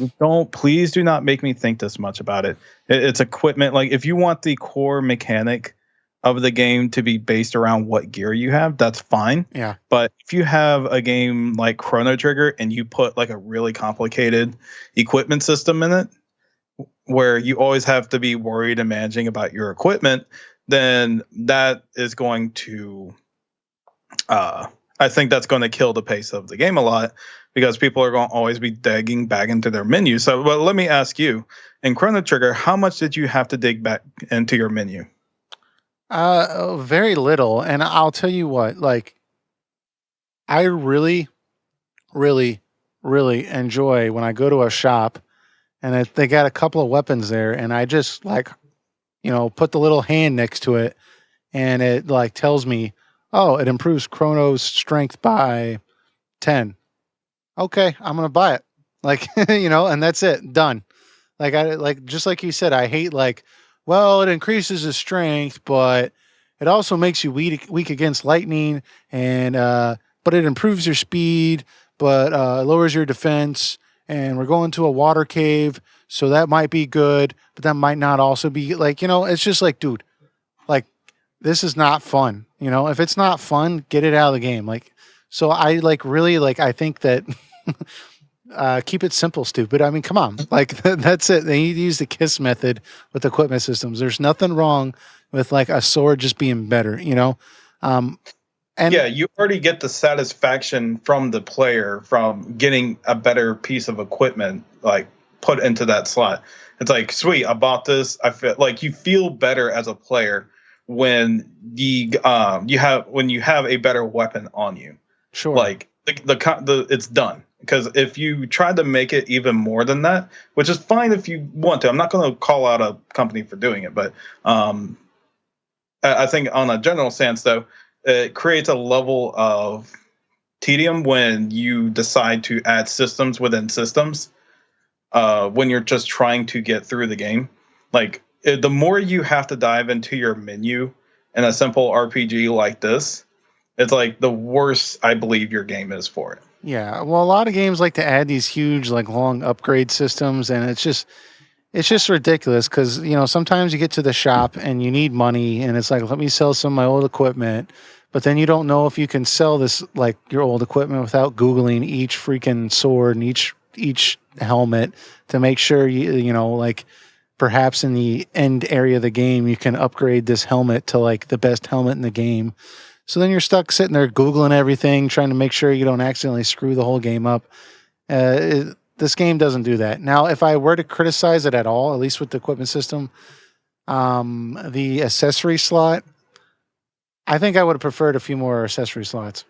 please do not make me think this much about it. It's equipment. Like if you want the core mechanic of the game to be based around what gear you have, that's fine. Yeah. But if you have a game like Chrono Trigger and you put like a really complicated equipment system in it, where you always have to be worried and managing about your equipment, then that is going to, I think that's going to kill the pace of the game a lot, because people are going to always be digging back into their menu. So, well, let me ask you, in Chrono Trigger, how much did you have to dig back into your menu? Very little, and I'll tell you what, like, I really, really, really enjoy when I go to a shop and they got a couple of weapons there, and I just like, put the little hand next to it, and it like tells me, oh, it improves Chrono's strength by 10. Okay, I'm gonna buy it. Like, and that's it, done. Like just like you said, I hate like, well, it increases his strength, but it also makes you weak against lightning, and but it improves your speed, but lowers your defense. And we're going to a water cave, so that might be good, but that might not also be like, it's just like, dude, like this is not fun. If it's not fun, get it out of the game. Like, so I like really like, I think that keep it simple, stupid. I mean, come on, like that's it. They need to use the KISS method with equipment systems. There's nothing wrong with like a sword just being better, And yeah, you already get the satisfaction from the player from getting a better piece of equipment like put into that slot. It's like, sweet, I bought this. I feel like you feel better as a player when you have a better weapon on you. Sure. Like the it's done. Because if you try to make it even more than that, which is fine if you want to, I'm not going to call out a company for doing it, but I think on a general sense, though, it creates a level of tedium when you decide to add systems within systems when you're just trying to get through the game. Like, the more you have to dive into your menu in a simple RPG like this, it's like the worse I believe your game is for it. Yeah, well, a lot of games like to add these huge, like long upgrade systems, and it's just ridiculous because sometimes you get to the shop and you need money, and it's like, let me sell some of my old equipment, but then you don't know if you can sell this like your old equipment without Googling each freaking sword and each helmet to make sure you know, like perhaps in the end area of the game you can upgrade this helmet to like the best helmet in the game. So then you're stuck sitting there Googling everything, trying to make sure you don't accidentally screw the whole game up. This game doesn't do that. Now, if I were to criticize it at all, at least with the equipment system, the accessory slot, I think I would have preferred a few more accessory slots.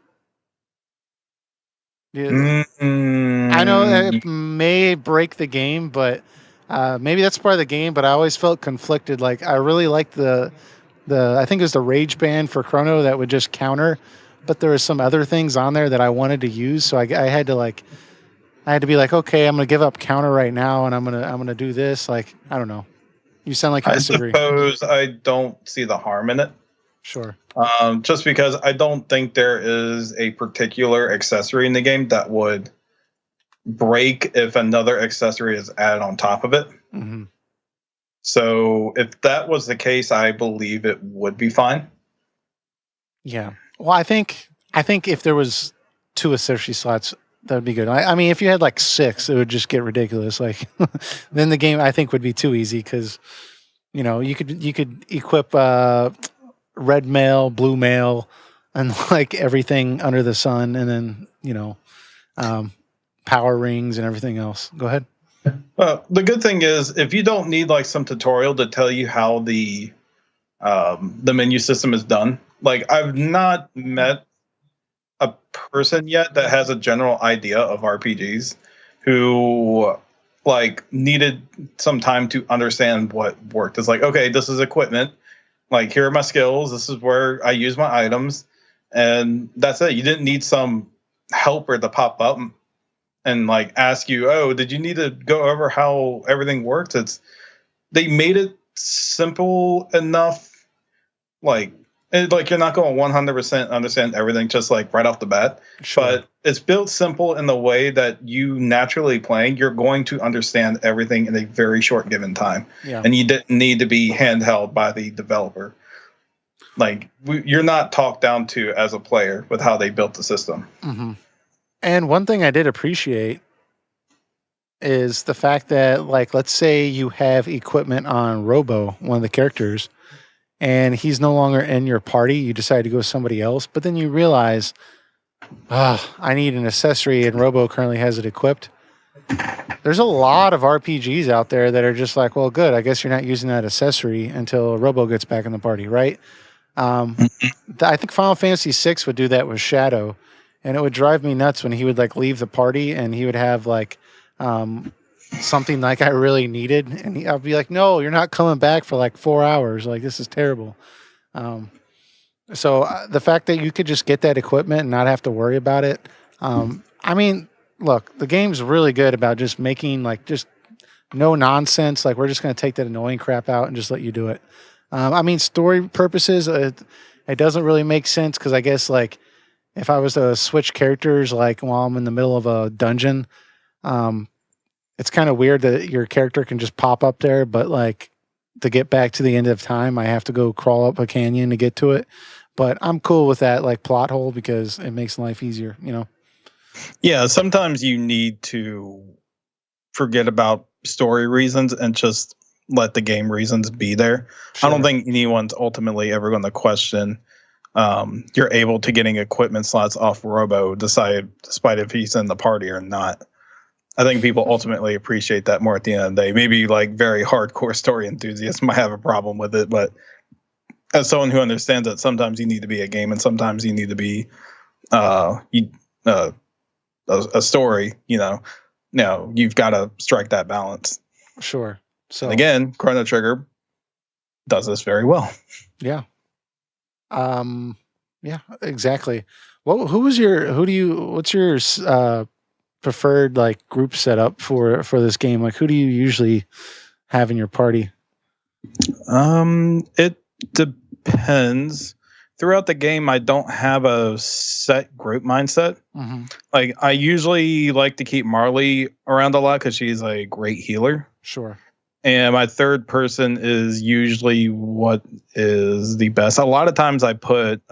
Yeah. I know it may break the game, but maybe that's part of the game. But I always felt conflicted. Like I really liked the I think it was the rage band for Chrono that would just counter, but there were some other things on there that I wanted to use. So I had to be like, okay, I'm gonna give up counter right now, and I'm gonna do this. Like I don't know. You sound like you disagree. I suppose I don't see the harm in it. Sure. Just because I don't think there is a particular accessory in the game that would break if another accessory is added on top of it. Mm-hmm. So if that was the case, I believe it would be fine. Yeah. Well, I think if there was 2 accessory slots, that would be good. I mean, if you had like 6, it would just get ridiculous. Like then the game I think would be too easy because you know you could equip red mail, blue mail, and like everything under the sun, and then you know power rings and everything else. Go ahead. The good thing is if you don't need like some tutorial to tell you how the menu system is done. Like I've not met a person yet that has a general idea of RPGs who like needed some time to understand what worked. It's like, okay, this is equipment. Like here are my skills. This is where I use my items, and that's it. You didn't need some helper to pop up and like ask you, oh, did you need to go over how everything works? They made it simple enough, like you're not going 100% understand everything just like right off the bat. Sure. But it's built simple in the way that you naturally playing, you're going to understand everything in a very short given time. Yeah. And you didn't need to be handheld by the developer. Like you're not talked down to as a player with how they built the system. Mm-hmm. And one thing I did appreciate is the fact that, like, let's say you have equipment on Robo, one of the characters, and he's no longer in your party. You decide to go with somebody else, but then you realize, I need an accessory, and Robo currently has it equipped. There's a lot of RPGs out there that are just like, well, good, I guess you're not using that accessory until Robo gets back in the party, right? I think Final Fantasy VI would do that with Shadow. And it would drive me nuts when he would like leave the party and he would have like something like I really needed. And I'd be like, no, you're not coming back for like 4 hours. Like, this is terrible. So the fact that you could just get that equipment and not have to worry about it. I mean, look, the game's really good about just making like just no nonsense. Like we're just going to take that annoying crap out and just let you do it. I mean, story purposes, it doesn't really make sense because I guess like, if I was to switch characters, like while I'm in the middle of a dungeon, it's kind of weird that your character can just pop up there, but like to get back to the end of time, I have to go crawl up a canyon to get to it. But I'm cool with that, like plot hole, because it makes life easier, you know? Yeah, sometimes you need to forget about story reasons and just let the game reasons be there. Sure. I don't think anyone's ultimately ever going to question you're able to getting equipment slots off Robo, despite if he's in the party or not. I think people ultimately appreciate that more at the end of the day. Maybe like very hardcore story enthusiasts might have a problem with it, but as someone who understands that sometimes you need to be a game and sometimes you need to be a story, you've got to strike that balance. Sure. So and again, Chrono Trigger does this very well. Yeah. Yeah, exactly. What's your preferred like group setup for this game? Like who do you usually have in your party? It depends. Throughout the game, I don't have a set group mindset. Mm-hmm. Like I usually like to keep Marley around a lot because she's a great healer. Sure. And my third person is usually what is the best. A lot of times I put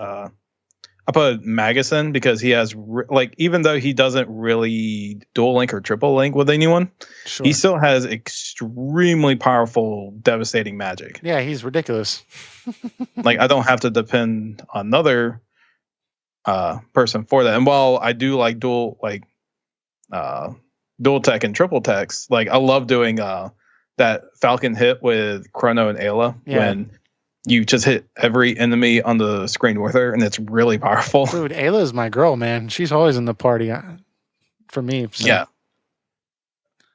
I put Magus in because he has like, even though he doesn't really dual link or triple link with anyone, Sure. he still has extremely powerful, devastating magic. Yeah, he's ridiculous. Like, I don't have to depend on another person for that. And while I do like dual tech and triple techs, like I love doing that Falcon hit with Chrono and Ayla when you just hit every enemy on the screen with her, and it's really powerful. Dude, Ayla is my girl, man. She's always in the party for me. So.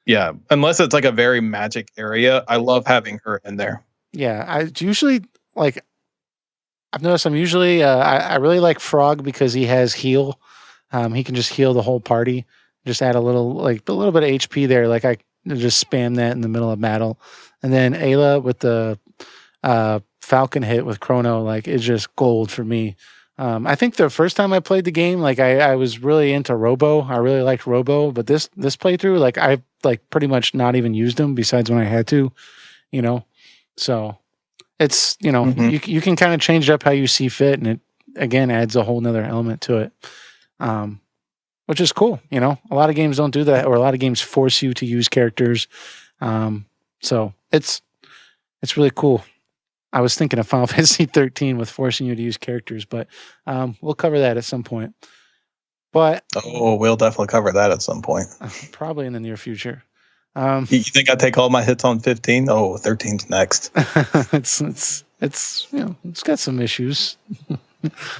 Yeah. Unless it's like a very magic area, I love having her in there. Yeah, I usually like. I've noticed I'm usually I really like Frog because he has heal. He can just heal the whole party. Just add a little bit of HP there. Like I just spam that in the middle of battle, and then Ayla with the Falcon hit with Chrono, like it's just gold for me. I think the first time I played the game, like I was really into Robo. I really liked Robo, but this playthrough, like I like pretty much not even used him besides when I had to, So it's you can kind of change it up how you see fit, and it again adds a whole nother element to it, which is cool. A lot of games don't do that, or a lot of games force you to use characters. So it's really cool. I was thinking of Final Fantasy 13 with forcing you to use characters, but we'll cover that at some point. But we'll definitely cover that at some point. Probably in the near future. You think I take all my hits on 15? Oh, 13's next. It's got some issues,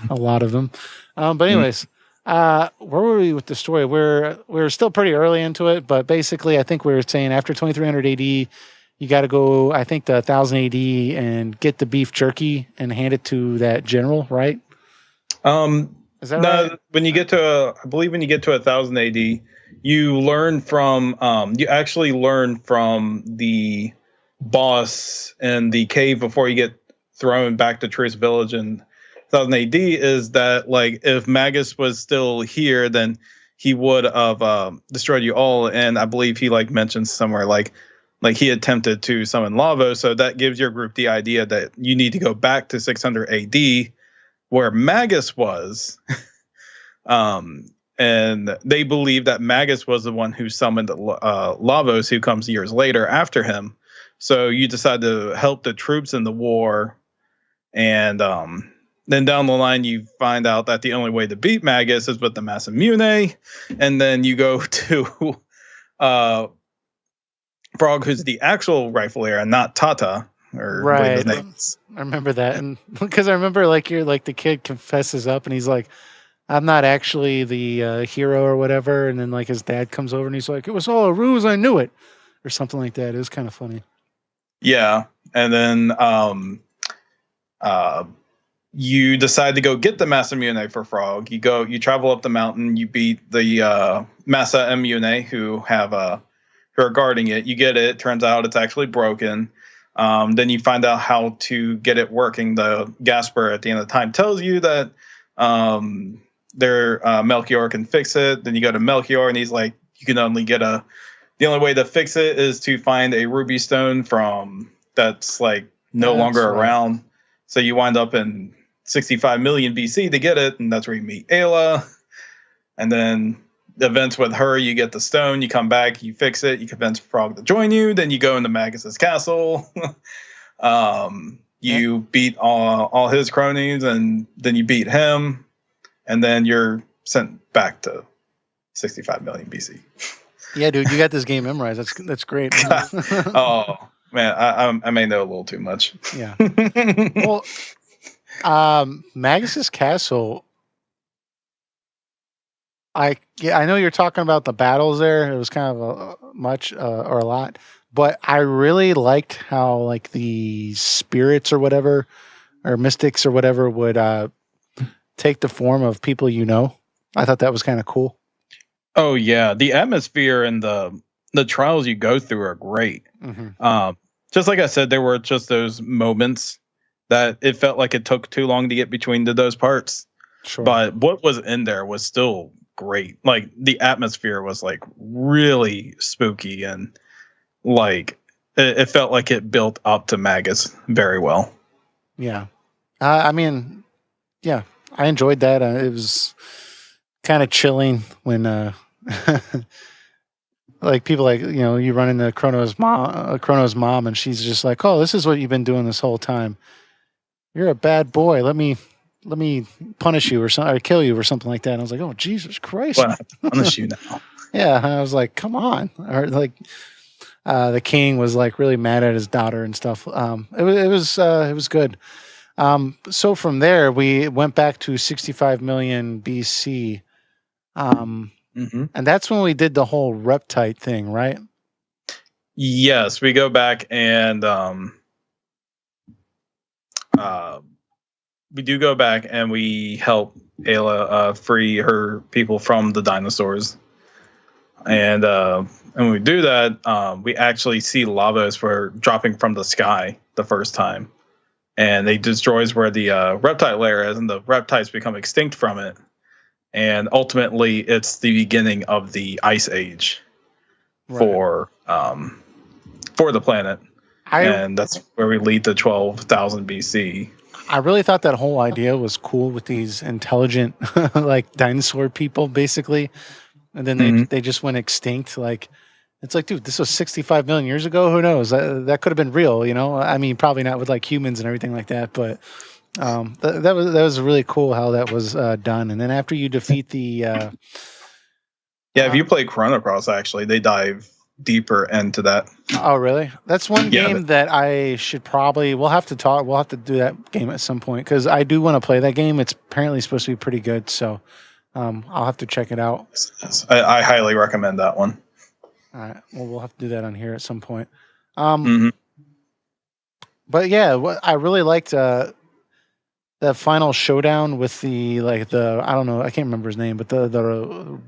a lot of them. But anyways, where were we with the story? We're still pretty early into it, but basically, I think we were saying after 2300 AD. You got to go, I think, to 1000 AD and get the beef jerky and hand it to that general, right? Is that right? When you get to, I believe when you get to 1000 AD, you learn from, you actually learn from the boss in the cave before you get thrown back to Triss Village in 1000 AD is that, like, if Magus was still here, then he would have destroyed you all. And I believe he, like, mentions somewhere, like he attempted to summon Lavo, so that gives your group the idea that you need to go back to 600 AD, where Magus was, and they believe that Magus was the one who summoned Lavos, who comes years later after him. So you decide to help the troops in the war, and then down the line you find out that the only way to beat Magus is with the Masamune, and then you go to Frog, who's the actual rifle heir, and not Tata, or right. his name is. I remember that, and because I remember the kid confesses up, and he's like, "I'm not actually the hero or whatever," and then like his dad comes over, and he's like, "It was all a ruse, I knew it," or something like that. It was kind of funny. Yeah, and then you decide to go get the Masamune for Frog. You travel up the mountain, you beat the Masa Mune who are guarding it. You get it. Turns out it's actually broken. Then you find out how to get it working. The Gasper at the end of the time tells you that Melchior can fix it. Then you go to Melchior, and he's like, you can only get the only way to fix it is to find a ruby stone that's like no longer around. So you wind up in 65 million BC to get it, and that's where you meet Ayla. And then the events with her, you get the stone, you come back, you fix it, you convince Frog to join you, then you go into Magus's castle. You beat all his cronies, and then you beat him, and then you're sent back to 65 million BC. Yeah, dude, you got this game memorized. That's great. Oh man, I may know a little too much. Yeah. Well, Magus's castle. I know you're talking about the battles there. It was kind of a lot, but I really liked how like the spirits or whatever, or mystics or whatever would take the form of people you know. I thought that was kind of cool. Oh yeah, the atmosphere and the trials you go through are great. Mm-hmm. Just like I said, there were just those moments that it felt like it took too long to get between those parts. Sure. But what was in there was still great. Like the atmosphere was like really spooky, and like it felt like it built up to Magus very well. Yeah. I mean, yeah, I enjoyed that. It was kind of chilling when like people like you run into Chrono's mom, and she's just like, "Oh, this is what you've been doing this whole time. You're a bad boy. Let me punish you or something, or kill you or something like that." And I was like, "Oh, Jesus Christ!" Well, I have to punish you now. Yeah, and I was like, "Come on!" Or like, the king was like really mad at his daughter and stuff. It was good. So from there, we went back to 65 million BC, and that's when we did the whole reptite thing, right? Yes, we go back and we do go back and we help Ayla free her people from the dinosaurs. And when we do that, we actually see lavas for dropping from the sky the first time, and they destroys where the reptile layer is, and the reptiles become extinct from it. And ultimately, it's the beginning of the ice age for the planet, and that's where we lead to 12,000 BC. I really thought that whole idea was cool with these intelligent, like dinosaur people, basically, and then they just went extinct. Like, it's like, dude, this was 65 million years ago. Who knows? That could have been real, I mean, probably not with like humans and everything like that, but that was really cool how that was done. And then after you defeat the if you play Chrono Cross, actually, they dive deeper into that. Oh, really? That's one game that I should we'll have to do that game at some point, because I do want to play that game. It's apparently supposed to be pretty good, so I'll have to check it out. I highly recommend that one. All right. Well, we'll have to do that on here at some point. But yeah, I really liked that final showdown with the I don't know, I can't remember his name, but the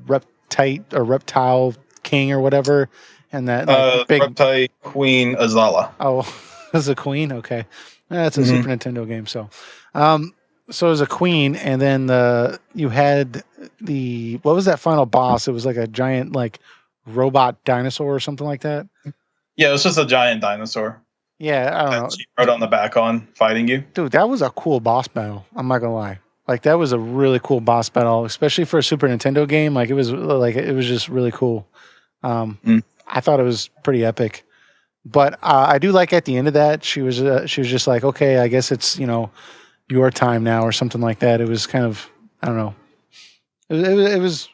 reptile king or whatever. And that big reptile queen Azala. Oh, as a queen, okay, that's a Super Nintendo game. So, so as a queen, and then you had what was that final boss? It was like a giant robot dinosaur or something like that. Yeah, it was just a giant dinosaur. Yeah, I don't know. She rode on the back on fighting you. Dude, that was a cool boss battle. I'm not gonna lie. Like, that was a really cool boss battle, especially for a Super Nintendo game. Like, it was just really cool. I thought it was pretty epic, but I do like at the end of that she was just like, okay, I guess it's your time now or something like that. It was kind of, I don't know. It's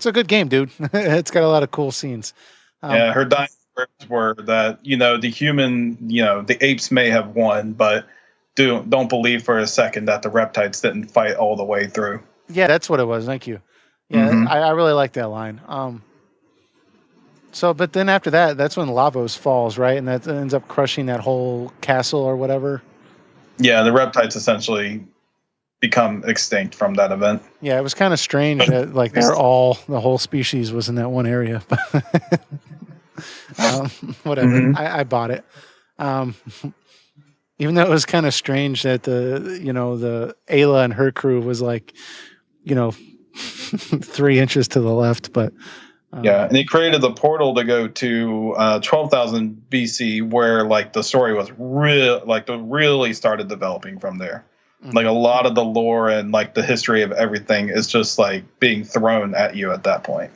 a good game, dude. It's got a lot of cool scenes. Yeah, her dying words were that the apes may have won, but don't believe for a second that the reptiles didn't fight all the way through. Yeah, that's what it was. Thank you. Yeah, I really like that line. So, but then after that, that's when Lavos falls, right? And that ends up crushing that whole castle or whatever. Yeah, the reptiles essentially become extinct from that event. Yeah, it was kind of strange that the whole species was in that one area. Whatever. I bought it. Even though it was kind of strange that the Ayla and her crew was 3 inches to the left, but. And he created the portal to go to 12,000 BC, where the story was really started developing from there. Like, a lot of the lore and the history of everything is just being thrown at you at that point.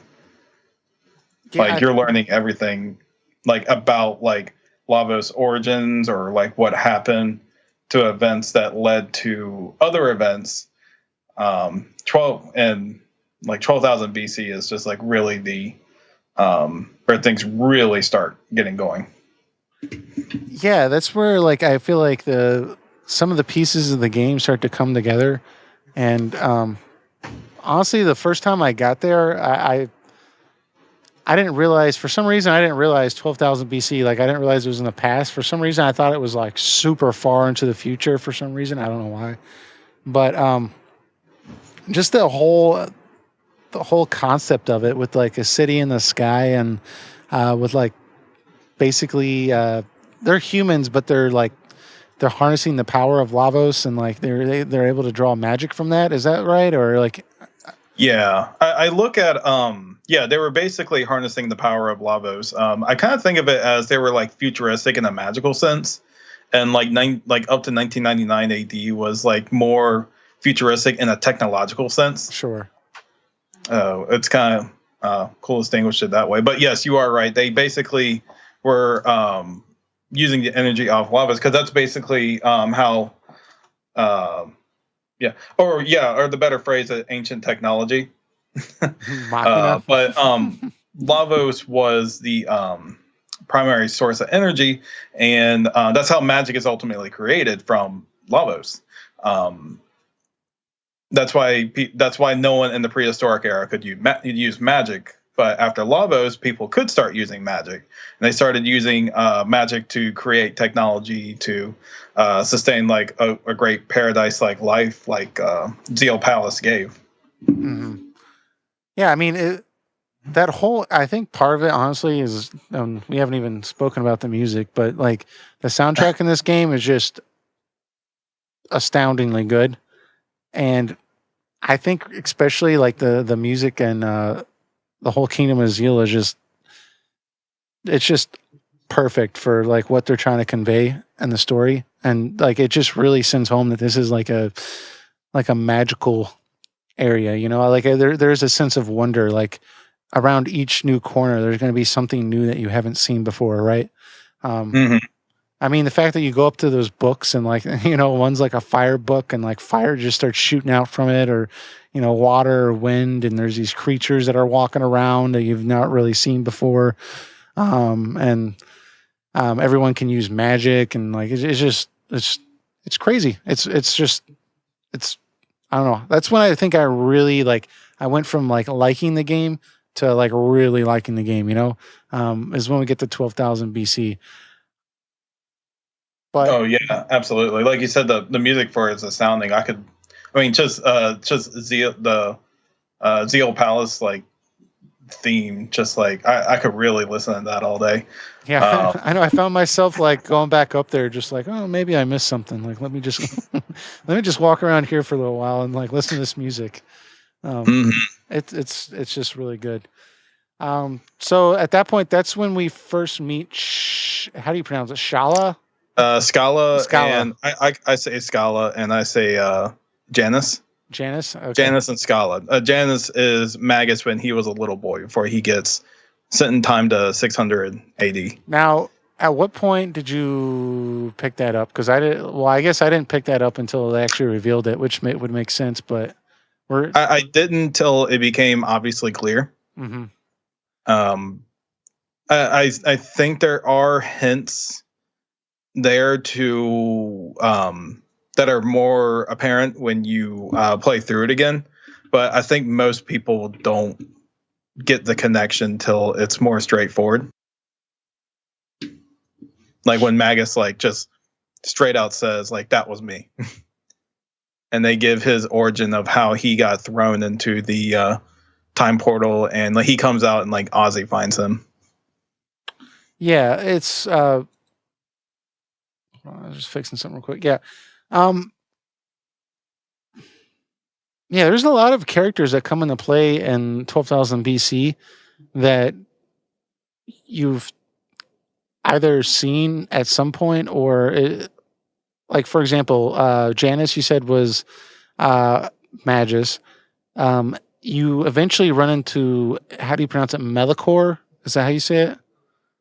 Yeah, you're learning everything about Lavos' origins, or what happened to events that led to other events. 12,000 BC is just really the where things really start getting going. Yeah, that's where I feel like some of the pieces of the game start to come together. And honestly, the first time I got there, I didn't realize, for some reason, 12,000 BC. I didn't realize it was in the past. For some reason, I thought it was super far into the future for some reason. I don't know why. But just the whole concept of it, with a city in the sky, and with basically they're humans, but they're harnessing the power of Lavos, and they're able to draw magic from that. Is that right? Or yeah, I look at they were basically harnessing the power of Lavos. I kind of think of it as they were futuristic in a magical sense, and up to 1999 AD was more futuristic in a technological sense. Sure. It's kind of cool to distinguish it that way. But yes, you are right. They basically were using the energy off lavas because that's basically how, or the better phrase, ancient technology. Machina. But Lavos was the primary source of energy, and that's how magic is ultimately created, from Lavos. That's why no one in the prehistoric era could use magic. But after Lavos, people could start using magic, and they started using magic to create technology to sustain like a great paradise-like life, like Zeal Palace gave. Mm-hmm. Yeah, I mean, that whole, I think part of it, honestly, is we haven't even spoken about the music, but like the soundtrack in this game is just astoundingly good, and I think especially like the music and the whole Kingdom of Zeal is it's just perfect for like what they're trying to convey in the story, and like it just really sends home that this is like a magical area, you know, like there's a sense of wonder, like around each new corner there's going to be something new that you haven't seen before, right? I mean, the fact that you go up to those books and like, you know, one's like a fire book and like fire just starts shooting out from it, or, you know, water or wind, and there's these creatures that are walking around that you've not really seen before, and everyone can use magic, and like it's crazy. It's I don't know. That's when I think I really like. I went from like liking the game to like really liking the game. You know, is when we get to 12,000 BC. But oh yeah, absolutely. Like you said, the music for it is astounding. Just Zeal, the Zeal Palace like theme. Just like I could really listen to that all day. Yeah, I know. I found myself like going back up there, just like, oh, maybe I missed something. Like, let me just walk around here for a little while and like listen to this music. It's just really good. So at that point, that's when we first meet. How do you pronounce it? Scala. Scala. And I say Scala, and I say Janus. Janus. Okay. Janus and Scala. Janus is Magus when he was a little boy before he gets sent in time to 600 AD. Now, at what point did you pick that up? Because I guess I didn't pick that up until they actually revealed it, which would make sense. But I didn't until it became obviously clear. Mm-hmm. I think there are hints there to that are more apparent when you play through it again, but I think most people don't get the connection till it's more straightforward. Like when Magus like just straight out says like, that was me. And they give his origin of how he got thrown into the time portal, and like he comes out and like Ozzy finds him. Yeah, it's I was just fixing something real quick. Yeah. Yeah, there's a lot of characters that come into play in 12,000 BC that you've either seen at some point or like, for example, Janus, you said was Magus. You eventually run into, how do you pronounce it? Melchior? Is that how you say it?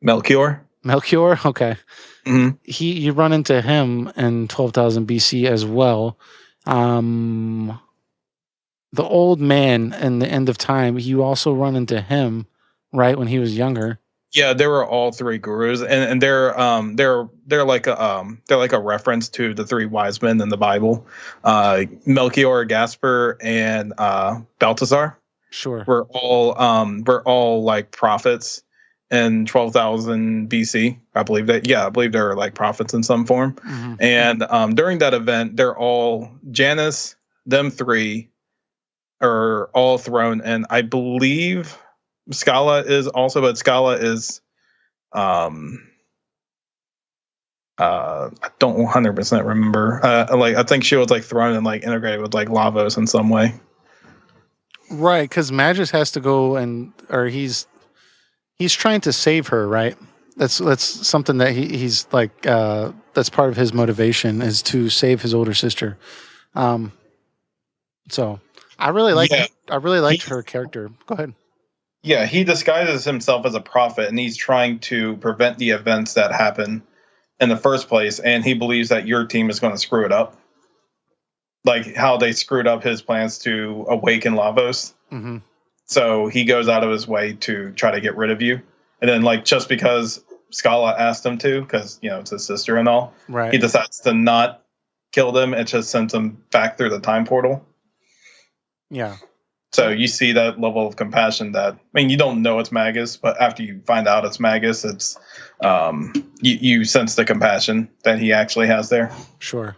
Melchior? Melchior? Okay. Mm-hmm. You run into him in 12,000 BC as well. The old man in the end of time, you also run into him, right, when he was younger. Yeah, there were all three gurus, and they're like a reference to the three wise men in the Bible, Melchior, Gaspar, and Balthazar. Sure, we're all like prophets in 12,000 BC. I believe that. Yeah, I believe they're like prophets in some form. Mm-hmm. And during that event, they're all Janus. Them three are all thrown, and I believe Scala is also, but Scala is I don't 100% remember. Like I think she was like thrown and like integrated with like Lavos in some way. Right, because Magus has to go or he's trying to save her, right? That's something that he's like that's part of his motivation is to save his older sister. So I really like Yeah. I really liked He- her character. Go ahead. Yeah, he disguises himself as a prophet, and he's trying to prevent the events that happen in the first place. And he believes that your team is going to screw it up, like how they screwed up his plans to awaken Lavos. Mm-hmm. So he goes out of his way to try to get rid of you. And then, like, just because Scala asked him to, because, you know, it's his sister and all, Right. he decides to not kill them and just sends them back through the time portal. Yeah. So you see that level of compassion that, I mean, you don't know it's Magus, but after you find out it's Magus, it's, you sense the compassion that he actually has there. Sure.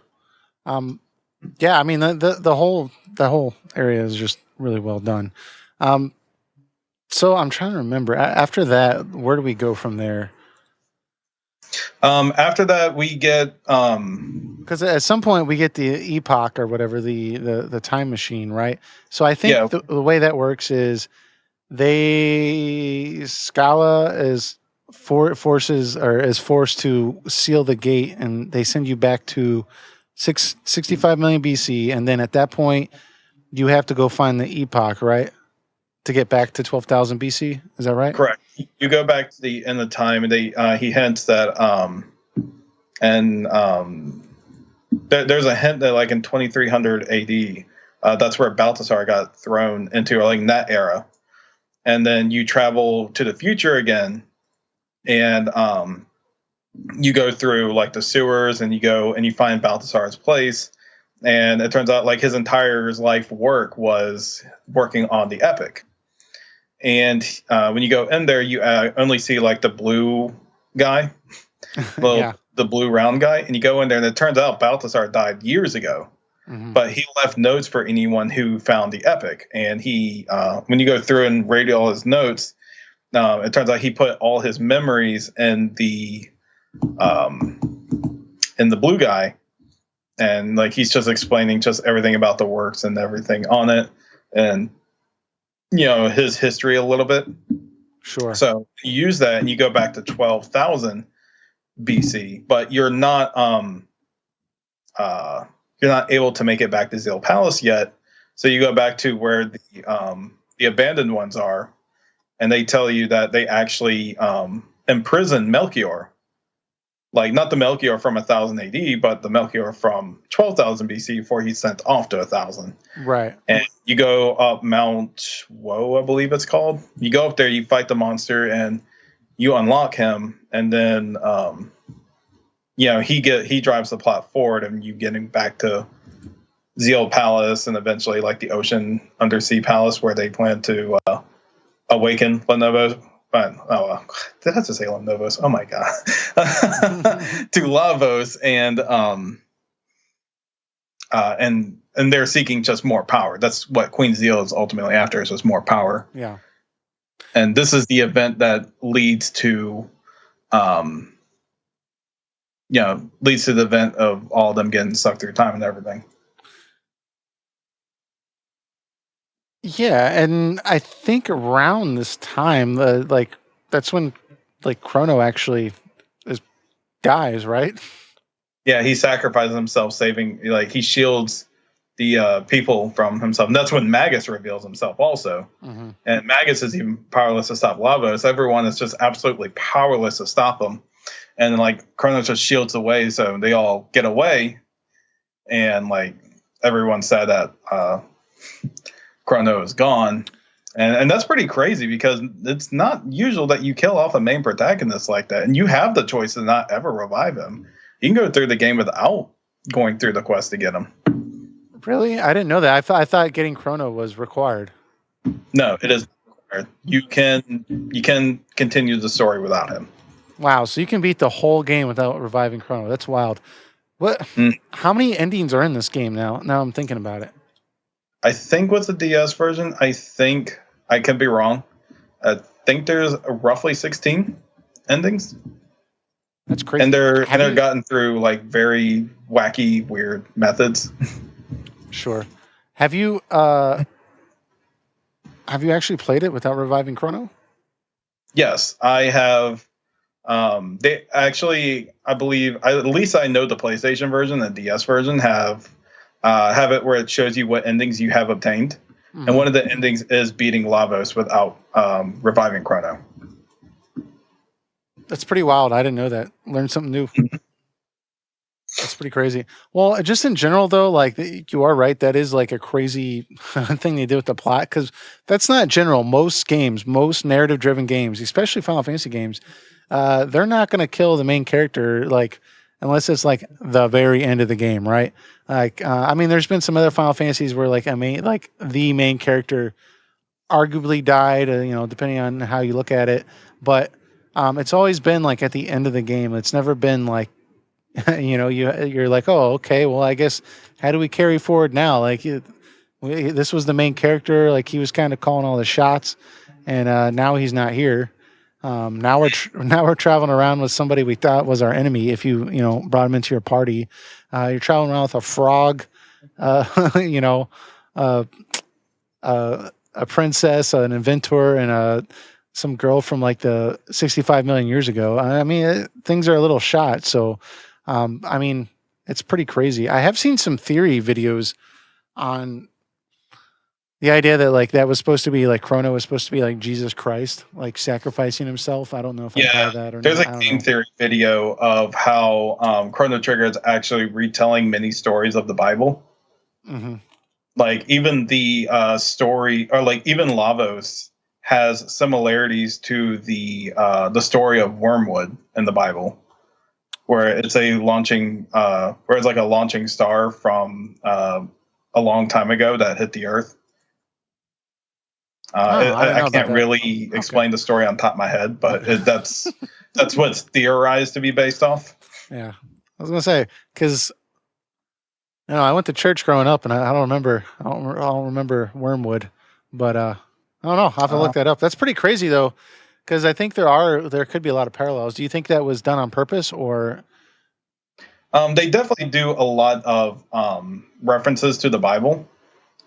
Yeah, I mean the whole area is just really well done. So I'm trying to remember. After that, where do we go from there? After that, we get Because at some point we get the epoch or whatever, the time machine, right? So I think Yeah. the way that works is Scala is forced to seal the gate, and they send you back to 65 million BC, and then at that point you have to go find the epoch, right, to get back to 12,000 BC. Is that right? correct. You go back to the end of time, and he hints that there's a hint that, like, in 2300 AD, that's where Balthasar got thrown into, or like in that era. And then you travel to the future again, and you go through like the sewers, and you go and you find Balthasar's place, and it turns out like his entire life work was working on the epic. And when you go in there, you only see like the blue guy, Yeah. the blue round guy, and you go in there, and it turns out Balthasar died years ago. Mhm. But he left notes for anyone who found the epic. And he, when you go through and read all his notes, it turns out he put all his memories in the blue guy, and like he's just explaining just everything about the works and everything on it, and you know his history a little bit. Sure. So you use that, and you go back to 12,000 BC, but you're not able to make it back to Zeal Palace yet. So you go back to where the abandoned ones are, and they tell you that they actually imprisoned Melchior. Like, not the Melchior from 1000 AD, but the Melchior from 12,000 BC before he's sent off to 1000. Right. And you go up Mount Woe, I believe it's called. You go up there, you fight the monster, and you unlock him, and then you know he drives the plot forward, and you get him back to Zeal Palace, and eventually like the Ocean Undersea Palace, where they plan to awaken Lenovo. Did I have to say Lenovos? Oh my god, to Lavos, and they're seeking just more power. That's what Queen Zeal is ultimately after, is just more power. Yeah. And this is the event that leads to, leads to the event of all of them getting sucked through time and everything. Yeah, and I think around this time, that's when like Chrono actually dies, right? Yeah, he sacrifices himself, saving, like, he shields the people from himself. And that's when Magus reveals himself also. Mm-hmm. And Magus is even powerless to stop Lavos. Everyone is just absolutely powerless to stop him. And like Chrono just shields away, so they all get away. And like everyone said that Chrono is gone. And that's pretty crazy, because it's not usual that you kill off a main protagonist like that. And you have the choice to not ever revive him. You can go through the game without going through the quest to get him. Really? I didn't know that. I thought getting Chrono was required. No, it is required. You can continue the story without him. Wow, so you can beat the whole game without reviving Chrono. That's wild. What? How many endings are in this game now? Now I'm thinking about it. I think with the DS version, I think I could be wrong. I think there's roughly 16 endings. That's crazy. And they're gotten through like very wacky, weird methods. Sure. Have you actually played it without reviving Chrono? Yes, I have. They actually, I believe, at least I know the PlayStation version and DS version have have it where it shows you what endings you have obtained. Mhm. And one of the endings is beating Lavos without reviving Chrono. That's pretty wild. I didn't know that. Learned something new. That's pretty crazy. Well, just in general, though, like you are right. That is like a crazy thing they did with the plot because that's not general. Most games, most narrative-driven games, especially Final Fantasy games, they're not going to kill the main character like unless it's like the very end of the game, right? Like, I mean, there's been some other Final Fantasies where like the main character arguably died, depending on how you look at it. But it's always been like at the end of the game. It's never been like you're like, oh, okay, well, I guess how do we carry forward now? Like, this was the main character, like he was kind of calling all the shots, and now he's not here. Now we're traveling around with somebody we thought was our enemy. If you brought him into your party, you're traveling around with a frog, uh, a princess, an inventor, and some girl from like the 65 million years ago. I mean, things are a little shot, so. I mean, it's pretty crazy. I have seen some theory videos on the idea that like that was supposed to be like Chrono was supposed to be like Jesus Christ, like sacrificing himself. I don't know if I buy that or there's not. a game theory video of how Chrono Trigger is actually retelling many stories of the Bible. Mm-hmm. Like even the story, or like even Lavos has similarities to the story of Wormwood in the Bible. Where it's a launching star from a long time ago that hit the Earth. I can't really explain the story on top of my head, but that's what's theorized to be based off. Yeah, I was gonna say because I went to church growing up, and I don't remember Wormwood, but I don't know. I'll have to look that up. That's pretty crazy though, because I think there could be a lot of parallels. Do you think that was done on purpose or? They definitely do a lot of references to the Bible.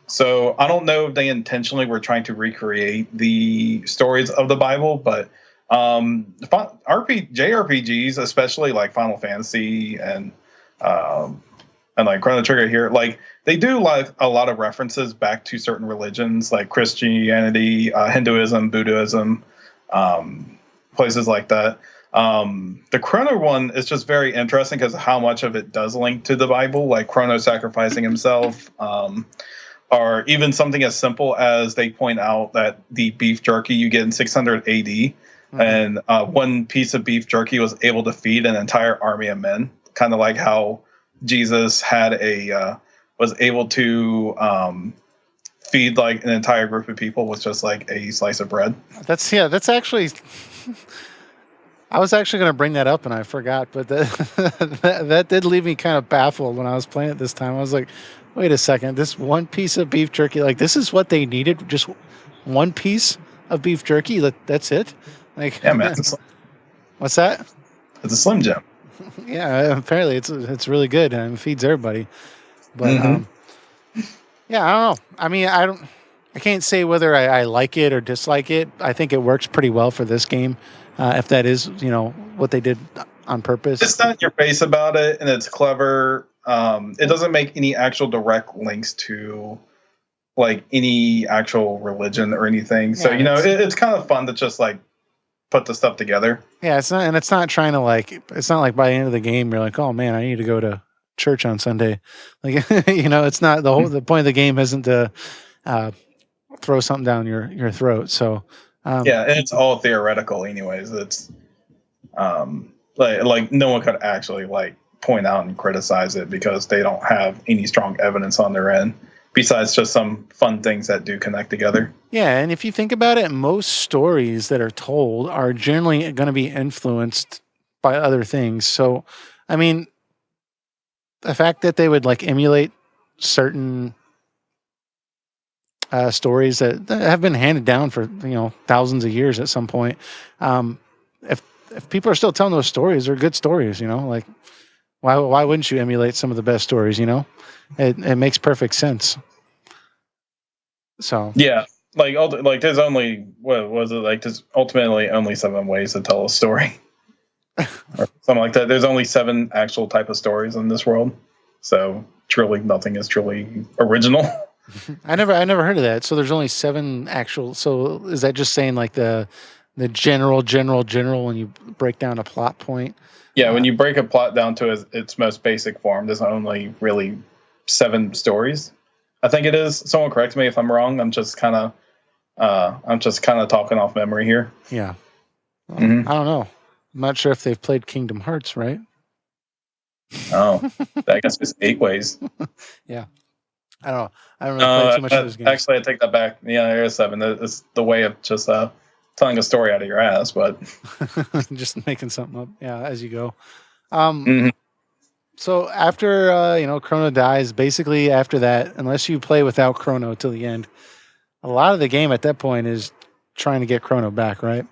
So I don't know if they intentionally were trying to recreate the stories of the Bible, but JRPGs, especially like Final Fantasy and like Chrono Trigger here, like they do like a lot of references back to certain religions like Christianity, Hinduism, Buddhism, places like that. The Chrono one is just very interesting because of how much of it does link to the Bible, like Chrono sacrificing himself, or even something as simple as they point out that the beef jerky you get in 600 AD, mm-hmm. and one piece of beef jerky was able to feed an entire army of men, kind of like how Jesus had was able to feed like an entire group of people with just like a slice of bread. That's actually. I was actually going to bring that up and I forgot, but that did leave me kind of baffled when I was playing it this time. I was like, wait a second, this one piece of beef jerky, like this is what they needed? Just one piece of beef jerky? That's it? Like, yeah, man. What's that? It's a Slim Jim. Yeah, apparently it's really good and it feeds everybody. But mm-hmm. Yeah, I don't know. I mean, I can't say whether I like it or dislike it. I think it works pretty well for this game. If that is, what they did on purpose. It's not in your face about it, and it's clever. It doesn't make any actual direct links to like any actual religion or anything. So, it's kind of fun to just like put the stuff together. Yeah, it's not trying to like, it's not like by the end of the game, you're like, oh man, I need to go to church on Sunday. Like, it's not the point of the game isn't to throw something down your throat. So, yeah, and it's all theoretical anyways. It's like no one could actually like point out and criticize it because they don't have any strong evidence on their end besides just some fun things that do connect together. Yeah, and if you think about it, most stories that are told are generally going to be influenced by other things. So, I mean, the fact that they would like emulate certain stories that have been handed down for thousands of years at some point. If people are still telling those stories, they're good stories. Like why wouldn't you emulate some of the best stories? It makes perfect sense. So yeah, like there's only what was it like? There's ultimately only 7 ways to tell a story, or something like that. There's only 7 actual type of stories in this world. So truly nothing is truly original. I never heard of that. So there's only 7 actual. So is that just saying like the general when you break down a plot point? Yeah, when you break a plot down to its most basic form, there's only really 7 stories. I think it is. Someone correct me if I'm wrong. I'm just kind of talking off memory here. Yeah. Well, I don't know. I'm not sure if they've played Kingdom Hearts, right? Oh, I guess it's 8 ways. Yeah. I don't know. I don't really play too much of those games. Actually, I take that back. Yeah, there is 7. It's the way of just telling a story out of your ass, but just making something up. Yeah, as you go. So after Chrono dies, basically after that, unless you play without Chrono till the end, a lot of the game at that point is trying to get Chrono back, right?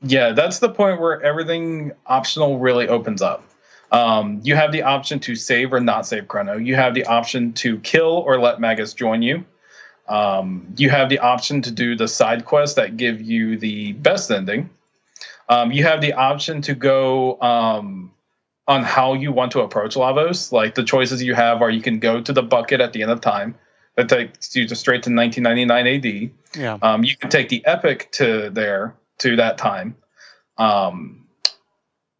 Yeah, that's the point where everything optional really opens up. You have the option to save or not save Chrono. You have the option to kill or let Magus join you. You have the option to do the side quests that give you the best ending. You have the option to go on how you want to approach Lavos. Like the choices you have are you can go to the bucket at the end of time. That takes you straight to 1999 AD. Yeah. You can take the epic to that time.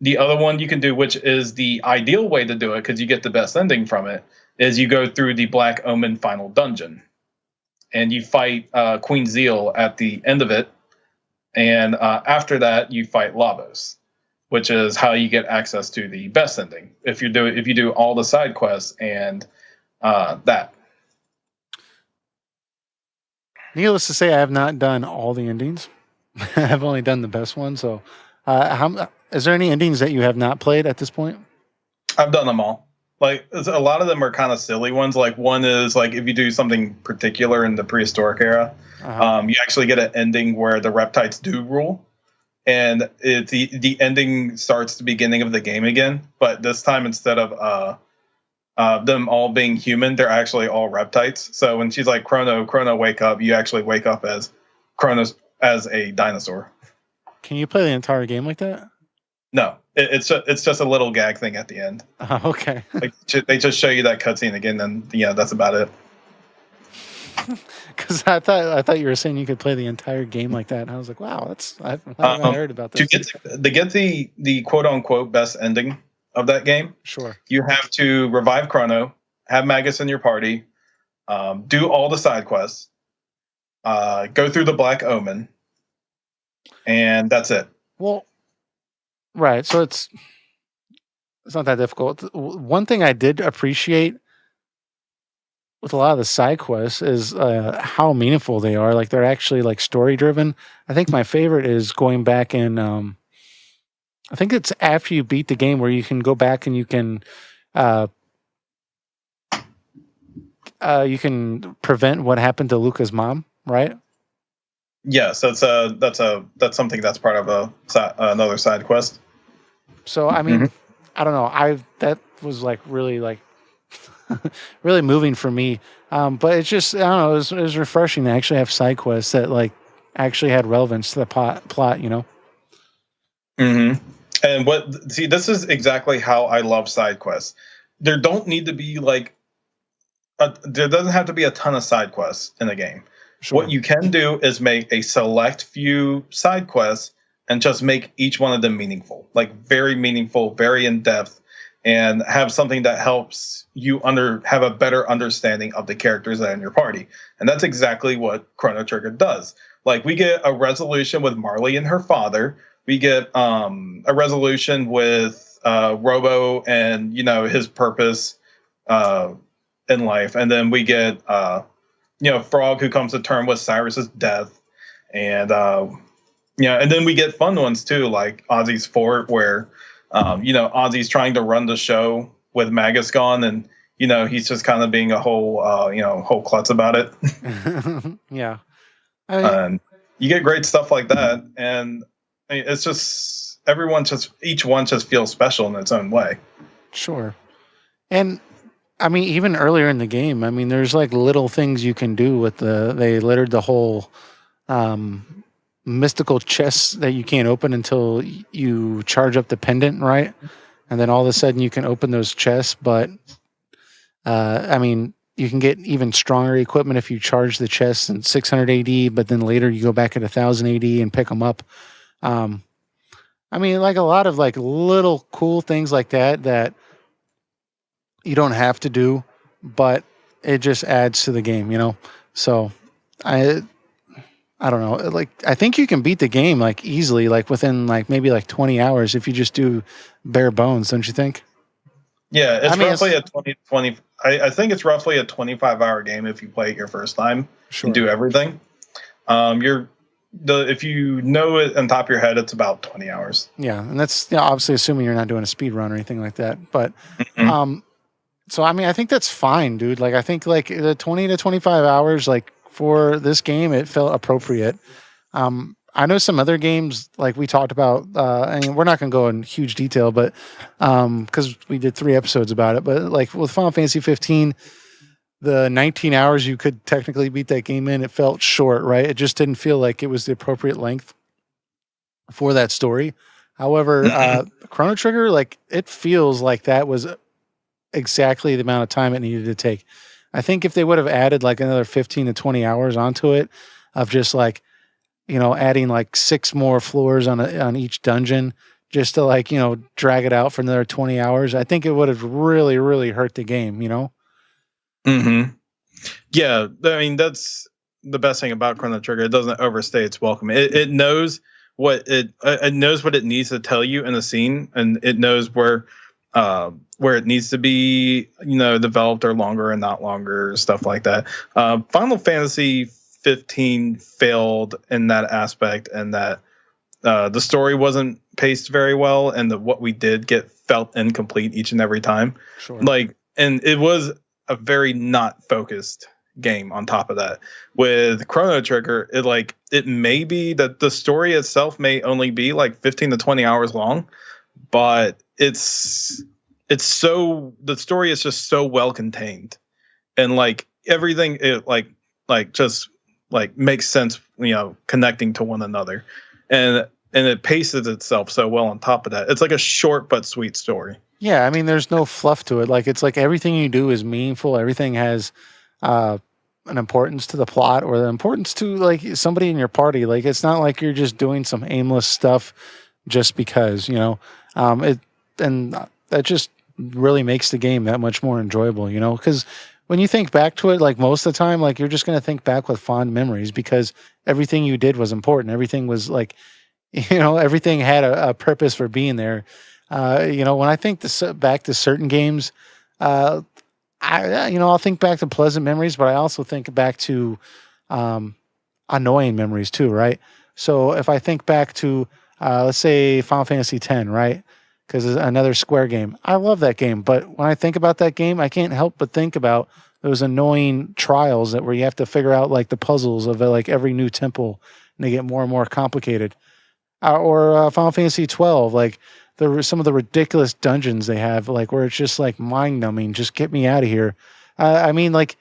The other one you can do, which is the ideal way to do it because you get the best ending from it, is you go through the Black Omen final dungeon. And you fight Queen Zeal at the end of it. And after that, you fight Lavos, which is how you get access to the best ending. If you do all the side quests and that. Needless to say, I have not done all the endings. I've only done the best one. So, is there any endings that you have not played at this point? I've done them all. Like a lot of them are kind of silly ones. Like one is like if you do something particular in the prehistoric era, you actually get an ending where the reptiles do rule, and the ending starts the beginning of the game again. But this time instead of them all being human, they're actually all reptiles. So when she's like Chrono, wake up! You actually wake up as Chronos as a dinosaur. Can you play the entire game like that? No, it's just a little gag thing at the end. Okay. Like they just show you that cutscene again, and that's about it. Because I thought you were saying you could play the entire game like that, and I was like, wow, I haven't heard about this. To get the quote unquote best ending of that game, sure, you have to revive Chrono, have Magus in your party, do all the side quests, go through the Black Omen, and that's it. Well. Right, so it's not that difficult. One thing I did appreciate with a lot of the side quests is how meaningful they are. Like they're actually like story driven. I think my favorite is going back and I think it's after you beat the game where you can go back and you can prevent what happened to Luca's mom, right? Yes, that's something that's part of another side quest. So I mean, I don't know. That was like really really moving for me. But it's just I don't know. It was refreshing to actually have side quests that like actually had relevance to the plot. You know. And this is exactly how I love side quests. There don't need to be there doesn't have to be a ton of side quests in a game. Sure. What you can do is make a select few side quests and just make each one of them meaningful, like very meaningful, very in depth, and have something that helps you have a better understanding of the characters that are in your party. And that's exactly what Chrono Trigger does. Like we get a resolution with Marley and her father. We get a resolution with Robo and his purpose in life, and then we get Frog who comes to terms with Cyrus's death, and and then we get fun ones too, like Ozzy's Fort, where Ozzy's trying to run the show with Magus gone, and he's just kind of being a whole klutz about it. Yeah, you get great stuff like that, and it's just each one just feels special in its own way. Sure, and. I mean, even earlier in the game, I mean, there's like little things you can do with they littered the whole mystical chest that you can't open until you charge up the pendant, right? And then all of a sudden you can open those chests. But I mean, you can get even stronger equipment if you charge the chests in 600 AD, but then later you go back at 1000 AD and pick them up. I mean, like a lot of like little cool things like that you don't have to do, but it just adds to the game, you know? So I don't know. Like I think you can beat the game like easily, like within like maybe like 20 hours if you just do bare bones, don't you think? Yeah, it's I mean, roughly a 20. I think it's roughly a 25-hour game if you play it your first time sure. and do everything. If you know it on top of your head, it's about 20 hours. Yeah, and that's obviously assuming you're not doing a speed run or anything like that. But so I mean, I think that's fine, dude. Like I think like the 20 to 25 hours like for this game, it felt appropriate. I know some other games like we talked about, and we're not going to go in huge detail, but because we did 3 episodes about it. But like with Final Fantasy 15, the 19 hours you could technically beat that game in, it felt short, right? It just didn't feel like it was the appropriate length for that story. However, Chrono Trigger, like it feels like that was exactly the amount of time it needed to take. I think if they would have added like another 15 to 20 hours onto it of just like, you know, adding like 6 more floors on each dungeon just to like, you know, drag it out for another 20 hours, I think it would have really, really hurt the game, you know? Yeah, I mean, that's the best thing about Chrono Trigger. It doesn't overstay its welcome. It knows what it knows what it needs to tell you in a scene, and it knows where it needs to be, you know, developed or longer and not longer, stuff like that. Final Fantasy 15 failed in that aspect, and that the story wasn't paced very well, and what we did get felt incomplete each and every time. Sure. Like, and it was a very not focused game on top of that. With Chrono Trigger, it may be that the story itself may only be like 15 to 20 hours long, but it's so, the story is just so well contained, and like everything it like just like makes sense, you know, connecting to one another, and it paces itself so well on top of that. It's like a short but sweet story. Yeah, I mean, there's no fluff to it. Like it's like everything you do is meaningful. Everything has an importance to the plot or the importance to like somebody in your party. Like it's not like you're just doing some aimless stuff just because, you know. And that just really makes the game that much more enjoyable, you know, because when you think back to it, like most of the time, like you're just going to think back with fond memories because everything you did was important. Everything was like, you know, everything had a purpose for being there. You know, when I think back to certain games, I'll think back to pleasant memories, but I also think back to annoying memories too, right? So if I think back to, let's say Final Fantasy X, right? Because it's another Square game. I love that game, but when I think about that game, I can't help but think about those annoying trials where you have to figure out like the puzzles of like every new temple, and they get more and more complicated. Or Final Fantasy 12, like there were some of the ridiculous dungeons they have, like where it's just like mind numbing. Just get me out of here. I mean, like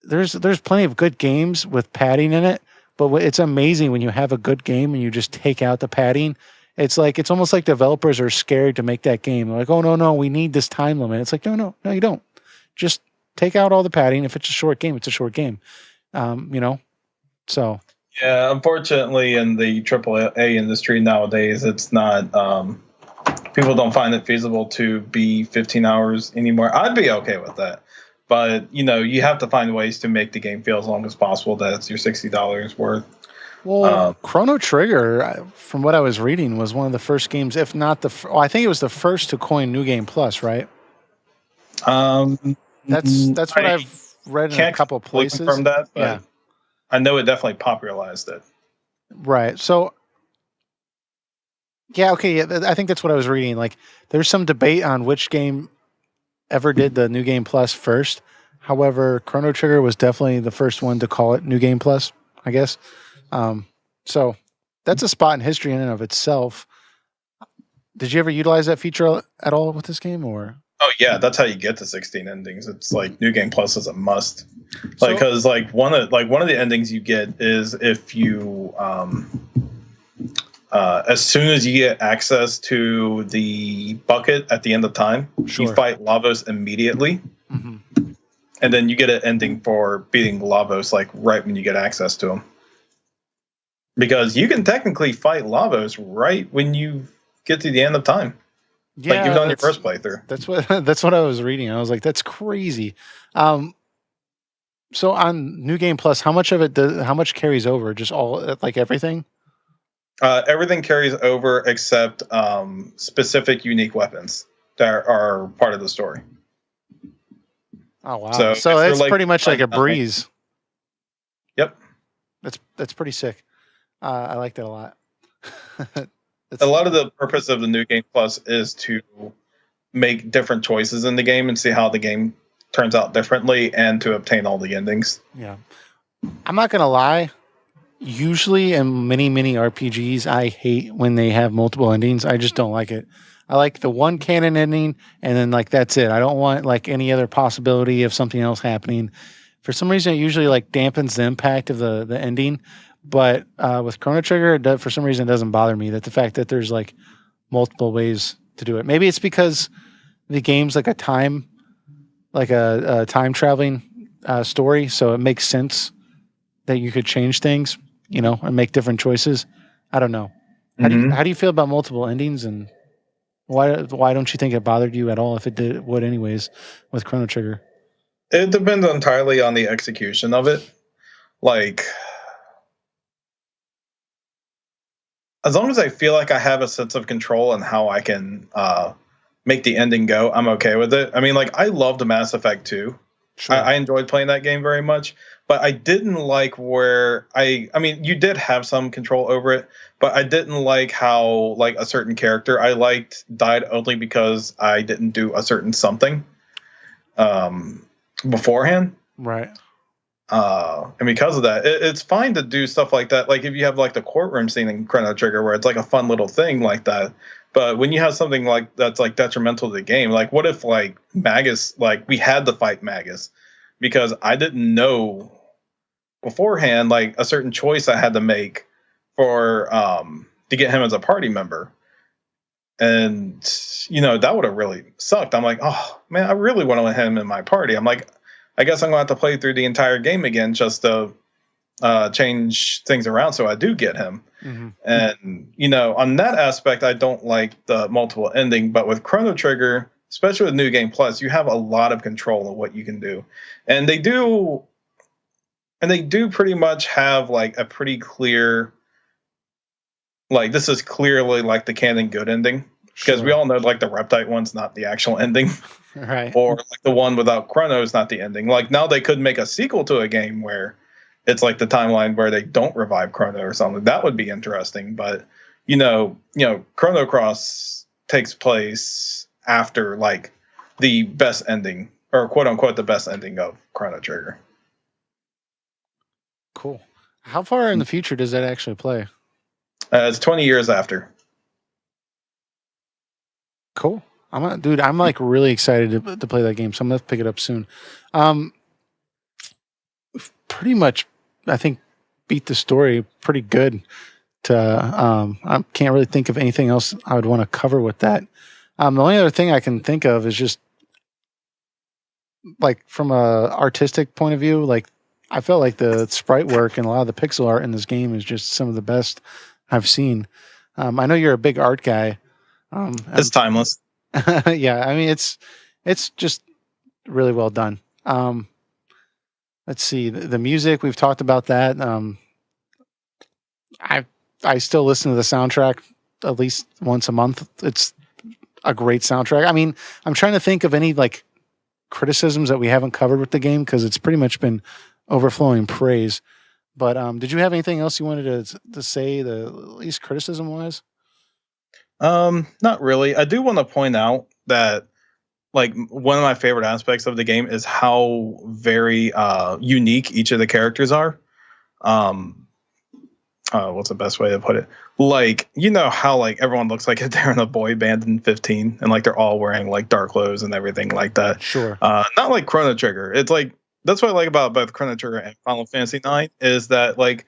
there's plenty of good games with padding in it, but it's amazing when you have a good game and you just take out the padding. It's like it's almost like developers are scared to make that game. They're like, oh no, we need this time limit. It's like no, you don't. Just take out all the padding. If it's a short game, it's a short game. You know, so. Yeah, unfortunately, in the AAA industry nowadays, it's not. People don't find it feasible to be 15 hours anymore. I'd be okay with that, but you know, you have to find ways to make the game feel as long as possible. That's your $60 worth. Well, Chrono Trigger, from what I was reading, was one of the first games, if not I think it was the first to coin New Game Plus, right? That's what I've read in a couple places. From that, but yeah. I know it definitely popularized it. Right. So, yeah, okay. Yeah, I think that's what I was reading. Like, there's some debate on which game ever did the New Game Plus first. However, Chrono Trigger was definitely the first one to call it New Game Plus, I guess. So that's a spot in history in and of itself. Did you ever utilize that feature at all with this game, or? Oh yeah, that's how you get to 16 endings. It's like New Game Plus is a must. Like, because one of the endings you get is if you as soon as you get access to the bucket at the end of time, you fight Lavos immediately. and then you get an ending for beating Lavos like right when you get access to him. Because you can technically fight Lavos right when you get to the end of time. Yeah, like even on your first playthrough. That's what I was reading. I was like, that's crazy. So on New Game Plus, how much of it how much carries over? Just all like everything? Everything carries over except specific unique weapons that are part of the story. Oh wow! So that's like, pretty much like a breeze. Yep, that's pretty sick. I like that a lot. A lot of the purpose of the New Game Plus is to make different choices in the game and see how the game turns out differently, and to obtain all the endings. Yeah, I'm not gonna lie. Usually in many RPGs, I hate when they have multiple endings. I just don't like it. I like the one canon ending, and then like that's it. I don't want like any other possibility of something else happening. For some reason, it usually like dampens the impact of the ending. But with Chrono Trigger, for some reason, it doesn't bother me. That the fact that there's like multiple ways to do it. Maybe it's because the game's like a time traveling story, so it makes sense that you could change things, you know, and make different choices. I don't know. How do you feel about multiple endings, and why don't you think it bothered you at all if it would anyways with Chrono Trigger? It depends entirely on the execution of it. Like, as long as I feel like I have a sense of control and how I can make the ending go, I'm okay with it. I mean, like, I loved Mass Effect 2. Sure. I enjoyed playing that game very much, but I didn't like where I mean, you did have some control over it, but I didn't like how like a certain character I liked died only because I didn't do a certain something beforehand. Right. And because of that, it's fine to do stuff like that. Like if you have like the courtroom scene in Chrono Trigger where it's like a fun little thing like that. But when you have something like that's like detrimental to the game, like what if like Magus, like we had to fight Magus because I didn't know beforehand like a certain choice I had to make for to get him as a party member. And you know, that would have really sucked. I'm like, oh man, I really want him in my party. I'm like, I guess I'm gonna have to play through the entire game again just to change things around so I do get him. Mm-hmm. And you know, on that aspect, I don't like the multiple ending. But with Chrono Trigger, especially with New Game Plus, you have a lot of control of what you can do, and they do pretty much have like a pretty clear, like this is clearly like the canon good ending because we all know like the Reptite one's not the actual ending. Right. Or like the one without Chrono is not the ending. Like now they could make a sequel to a game where it's like the timeline where they don't revive Chrono or something. That would be interesting. But you know, Chrono Cross takes place after like the best ending, or quote unquote the best ending of Chrono Trigger. Cool. How far in the future does that actually play? It's 20 years after. Cool. I'm like really excited to play that game, so I'm gonna pick it up soon. Pretty much, I think beat the story pretty good. I can't really think of anything else I would want to cover with that. The only other thing I can think of is just like from a artistic point of view, like I felt like the sprite work and a lot of the pixel art in this game is just some of the best I've seen. I know you're a big art guy. It's timeless. Yeah, I mean it's just really well done. Let's see the music. We've talked about that. I still listen to the soundtrack at least once a month. It's a great soundtrack. I mean, I'm trying to think of any like criticisms that we haven't covered with the game because it's pretty much been overflowing praise. But did you have anything else you wanted to say, the least criticism wise? Not really. I do want to point out that like one of my favorite aspects of the game is how very unique each of the characters are. What's the best way to put it? Like, you know how like everyone looks like they're in a boy band in 15 and like they're all wearing like dark clothes and everything like that. Sure. Not like Chrono Trigger. It's like that's what I like about both Chrono Trigger and Final Fantasy IX is that like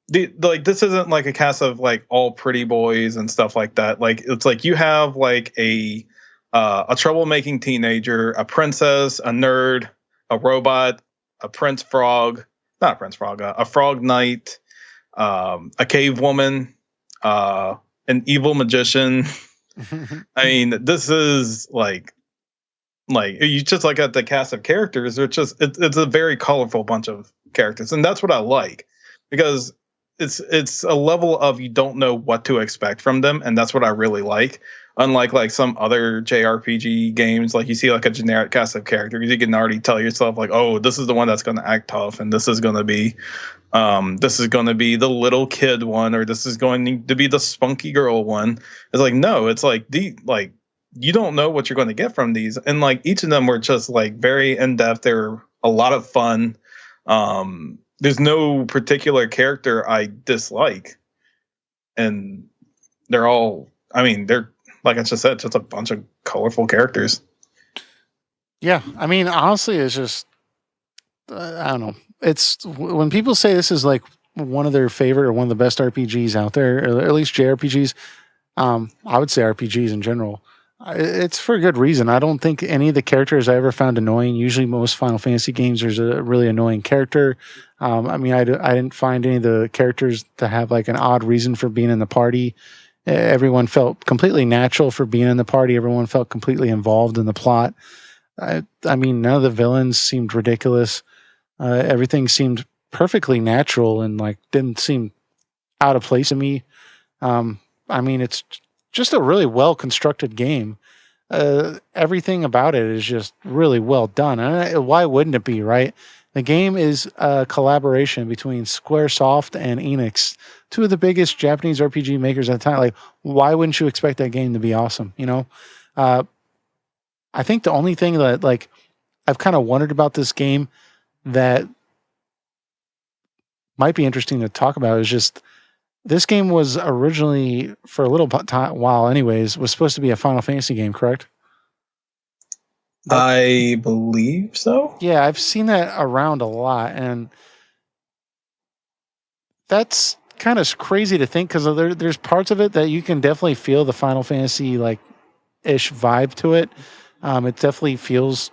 this isn't like a cast of like all pretty boys and stuff like that. Like it's like you have like a troublemaking teenager, a princess, a nerd, a robot, a prince frog, not a prince frog, a frog knight, a cave woman, an evil magician. I mean, this is like you just look at the cast of characters. It's a very colorful bunch of characters, and that's what I like, because it's a level of you don't know what to expect from them, and that's what I really like. Unlike like some other JRPG games, like you see like a generic cast of characters, you can already tell yourself like, oh, this is the one that's going to act tough, and this is going to be the little kid one, or this is going to be the spunky girl one. It's like, no, it's like you don't know what you're going to get from these, and like each of them were just like very in depth. They're a lot of fun. There's no particular character I dislike, and they're all. I mean, they're like I just said, just a bunch of colorful characters. Yeah, I mean, honestly, it's just I don't know. It's when people say this is like one of their favorite or one of the best RPGs out there, or at least JRPGs. I would say RPGs in general. It's for a good reason. I don't think any of the characters I ever found annoying. Usually, most Final Fantasy games, there's a really annoying character. I mean, I didn't find any of the characters to have like an odd reason for being in the party. Everyone felt completely natural for being in the party. Everyone felt completely involved in the plot. I mean, none of the villains seemed ridiculous. Everything seemed perfectly natural and like didn't seem out of place to me. I mean, it's just a really well constructed game. Everything about it is just really well done. And why wouldn't it be, right? The game is a collaboration between Squaresoft and Enix, two of the biggest Japanese RPG makers at the time. Like, why wouldn't you expect that game to be awesome? You know, I think the only thing that like I've kind of wondered about this game that might be interesting to talk about is just this game was originally for a little while, anyways, was supposed to be a Final Fantasy game, correct? I believe so. Yeah, I've seen that around a lot, and that's kind of crazy to think because there's parts of it that you can definitely feel the Final Fantasy like ish vibe to it. It definitely feels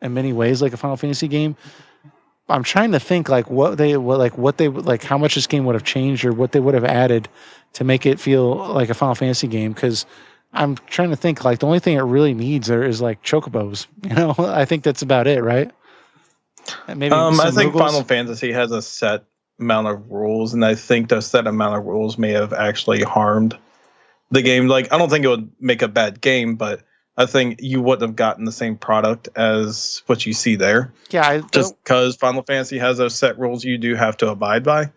in many ways like a Final Fantasy game. I'm trying to think like how much this game would have changed or what they would have added to make it feel like a Final Fantasy game, because I'm trying to think like the only thing it really needs there is like chocobos. You know, I think that's about it, right? And maybe I think Moogles. Final Fantasy has a set amount of rules, and I think the set amount of rules may have actually harmed the game. Like, I don't think it would make a bad game, but I think you wouldn't have gotten the same product as what you see there. Yeah, just because Final Fantasy has those set rules you do have to abide by.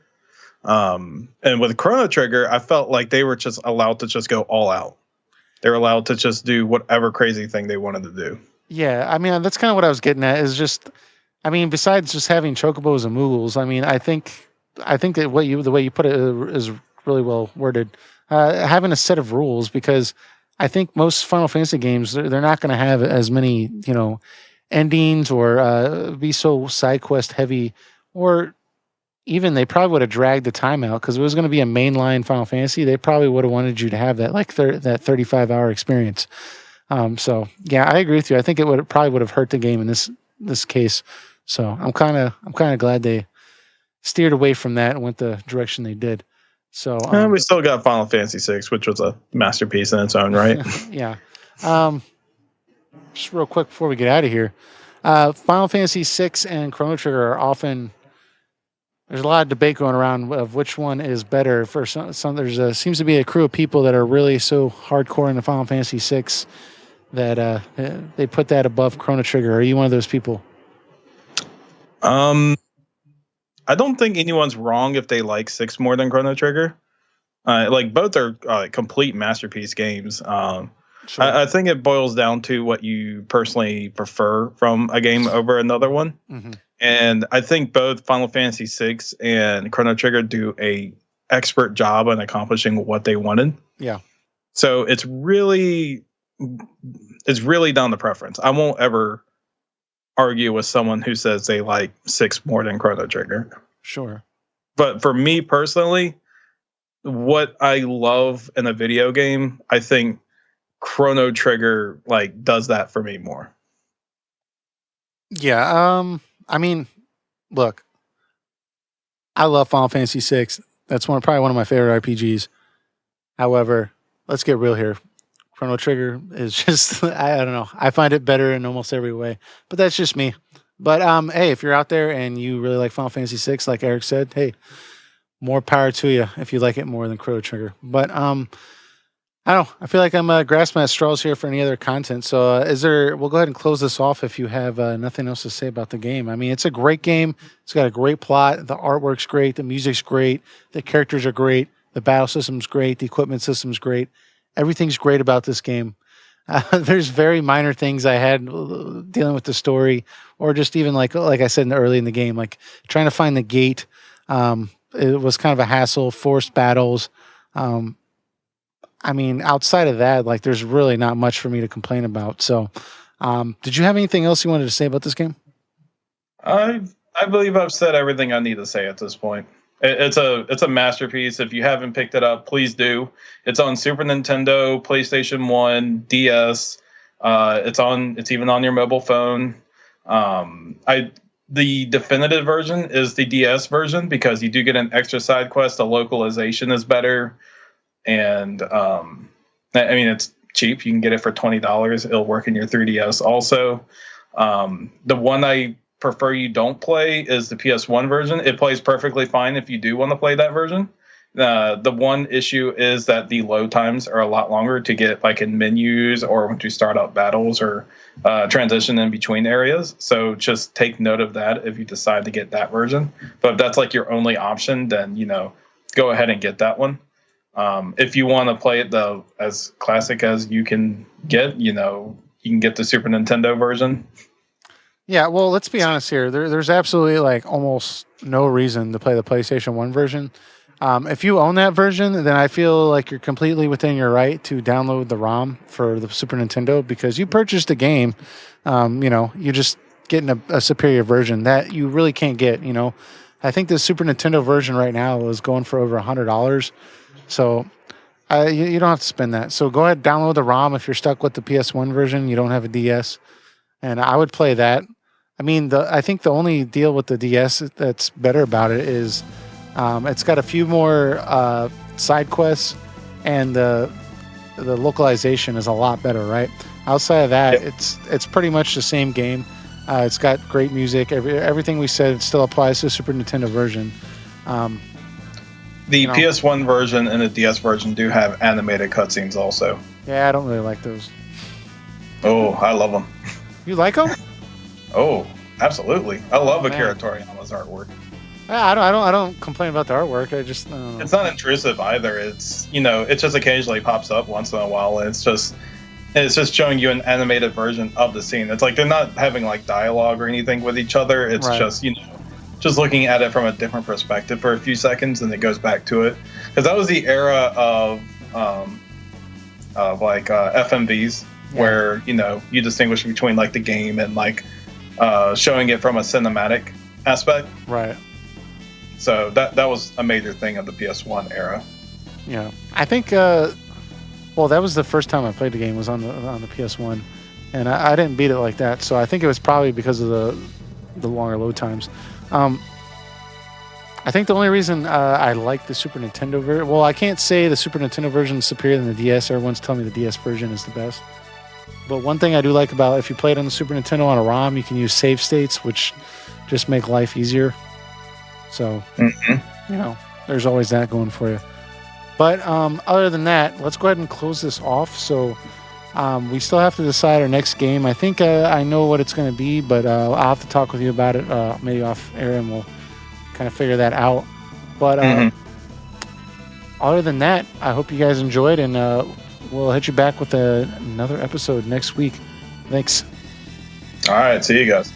And with Chrono Trigger, I felt like they were just allowed to just go all out. They were allowed to just do whatever crazy thing they wanted to do. Yeah, I mean, that's kind of what I was getting at. Is just, I mean, besides just having chocobos and moogles, I mean, I think that the way you put it is really well worded. Having a set of rules, because I think most Final Fantasy games they're not going to have as many endings or be so side quest heavy, or even they probably would have dragged the time out because it was going to be a mainline Final Fantasy. They probably would have wanted you to have that like that 35-hour experience. So yeah, I agree with you. I think it probably would have hurt the game in this case. So I'm kind of glad they steered away from that and went the direction they did. So we still got Final Fantasy VI, which was a masterpiece in its own right. Yeah. Just real quick before we get out of here, Final Fantasy VI and Chrono Trigger are often. There's a lot of debate going around of which one is better. For some there's seems to be a crew of people that are really so hardcore into Final Fantasy VI that they put that above Chrono Trigger. Are you one of those people? I don't think anyone's wrong if they like 6 more than Chrono Trigger. Like both are complete masterpiece games. Sure. I think it boils down to what you personally prefer from a game over another one. Mm-hmm. And I think both Final Fantasy VI and Chrono Trigger do a expert job in accomplishing what they wanted. Yeah. So it's really down to preference. I won't ever argue with someone who says they like 6 more than Chrono Trigger. Sure. But for me personally, what I love in a video game, I think Chrono Trigger like does that for me more. Yeah. I mean, look, I love Final Fantasy VI. That's probably one of my favorite RPGs. However, let's get real here. Chrono Trigger is just I don't know. I find it better in almost every way, but that's just me. But hey, if you're out there and you really like Final Fantasy VI, like Eric said, hey, more power to you if you like it more than Chrono Trigger. But I don't know. I feel like I'm grasping at straws here for any other content. So is there? We'll go ahead and close this off if you have nothing else to say about the game. I mean, it's a great game. It's got a great plot. The artwork's great. The music's great. The characters are great. The battle system's great. The equipment system's great. Everything's great about this game. There's very minor things I had dealing with the story, or just even like I said early in the game, like trying to find the gate. It was kind of a hassle. Forced battles. I mean, outside of that, like there's really not much for me to complain about. So, did you have anything else you wanted to say about this game? I believe I've said everything I need to say at this point. It's a masterpiece. If you haven't picked it up, please do. It's on Super Nintendo, PlayStation 1, DS. It's even on your mobile phone. The definitive version is the DS version because you do get an extra side quest. The localization is better. And I mean, it's cheap. You can get it for $20. It'll work in your 3DS also. The one I prefer you don't play is the PS1 version. It plays perfectly fine if you do want to play that version. The one issue is that the load times are a lot longer to get like in menus or when you start up battles or transition in between areas. So just take note of that if you decide to get that version. But if that's like your only option, then, go ahead and get that one. If you want to play it as classic as you can get, you can get the Super Nintendo version. Yeah, well, let's be honest here. There's absolutely like almost no reason to play the PlayStation 1 version. If you own that version, then I feel like you're completely within your right to download the ROM for the Super Nintendo because you purchased a game. You're just getting a superior version that you really can't get. I think the Super Nintendo version right now is going for over $100. So you don't have to spend that. So go ahead, download the ROM if you're stuck with the PS1 version. You don't have a DS, and I would play that. I mean, I think the only deal with the DS that's better about it is it's got a few more side quests, and the localization is a lot better. Right outside of that, Yep. it's pretty much the same game. It's got great music. Everything we said still applies to the Super Nintendo version. The PS1 version and the DS version do have animated cutscenes also. Yeah, I don't really like those. Oh, I love them. You like them? Oh, absolutely. I love man. Akira Toriyama's artwork. I don't complain about the artwork. I just It's not intrusive either. It's it just occasionally pops up once in a while, and it's just showing you an animated version of the scene. It's like they're not having like dialogue or anything with each other. It's right. just looking at it from a different perspective for a few seconds, and it goes back to it. Because that was the era of FMVs, where you distinguish between like the game and like showing it from a cinematic aspect. Right. So that was a major thing of the PS1 era. Yeah, I think. That was the first time I played the game was on the PS1, and I didn't beat it like that. So I think it was probably because of the longer load times. I think the only reason I like the Super Nintendo version, well, I can't say the Super Nintendo version is superior than the DS. Everyone's telling me the DS version is the best. But one thing I do like about if you play it on the Super Nintendo on a ROM, you can use save states, which just make life easier. So, there's always that going for you. But other than that, let's go ahead and close this off. So we still have to decide our next game. I think I know what it's going to be, but I'll have to talk with you about it maybe off air, and we'll kind of figure that out. But other than that, I hope you guys enjoyed, and we'll hit you back with another episode next week. Thanks. All right, see you guys.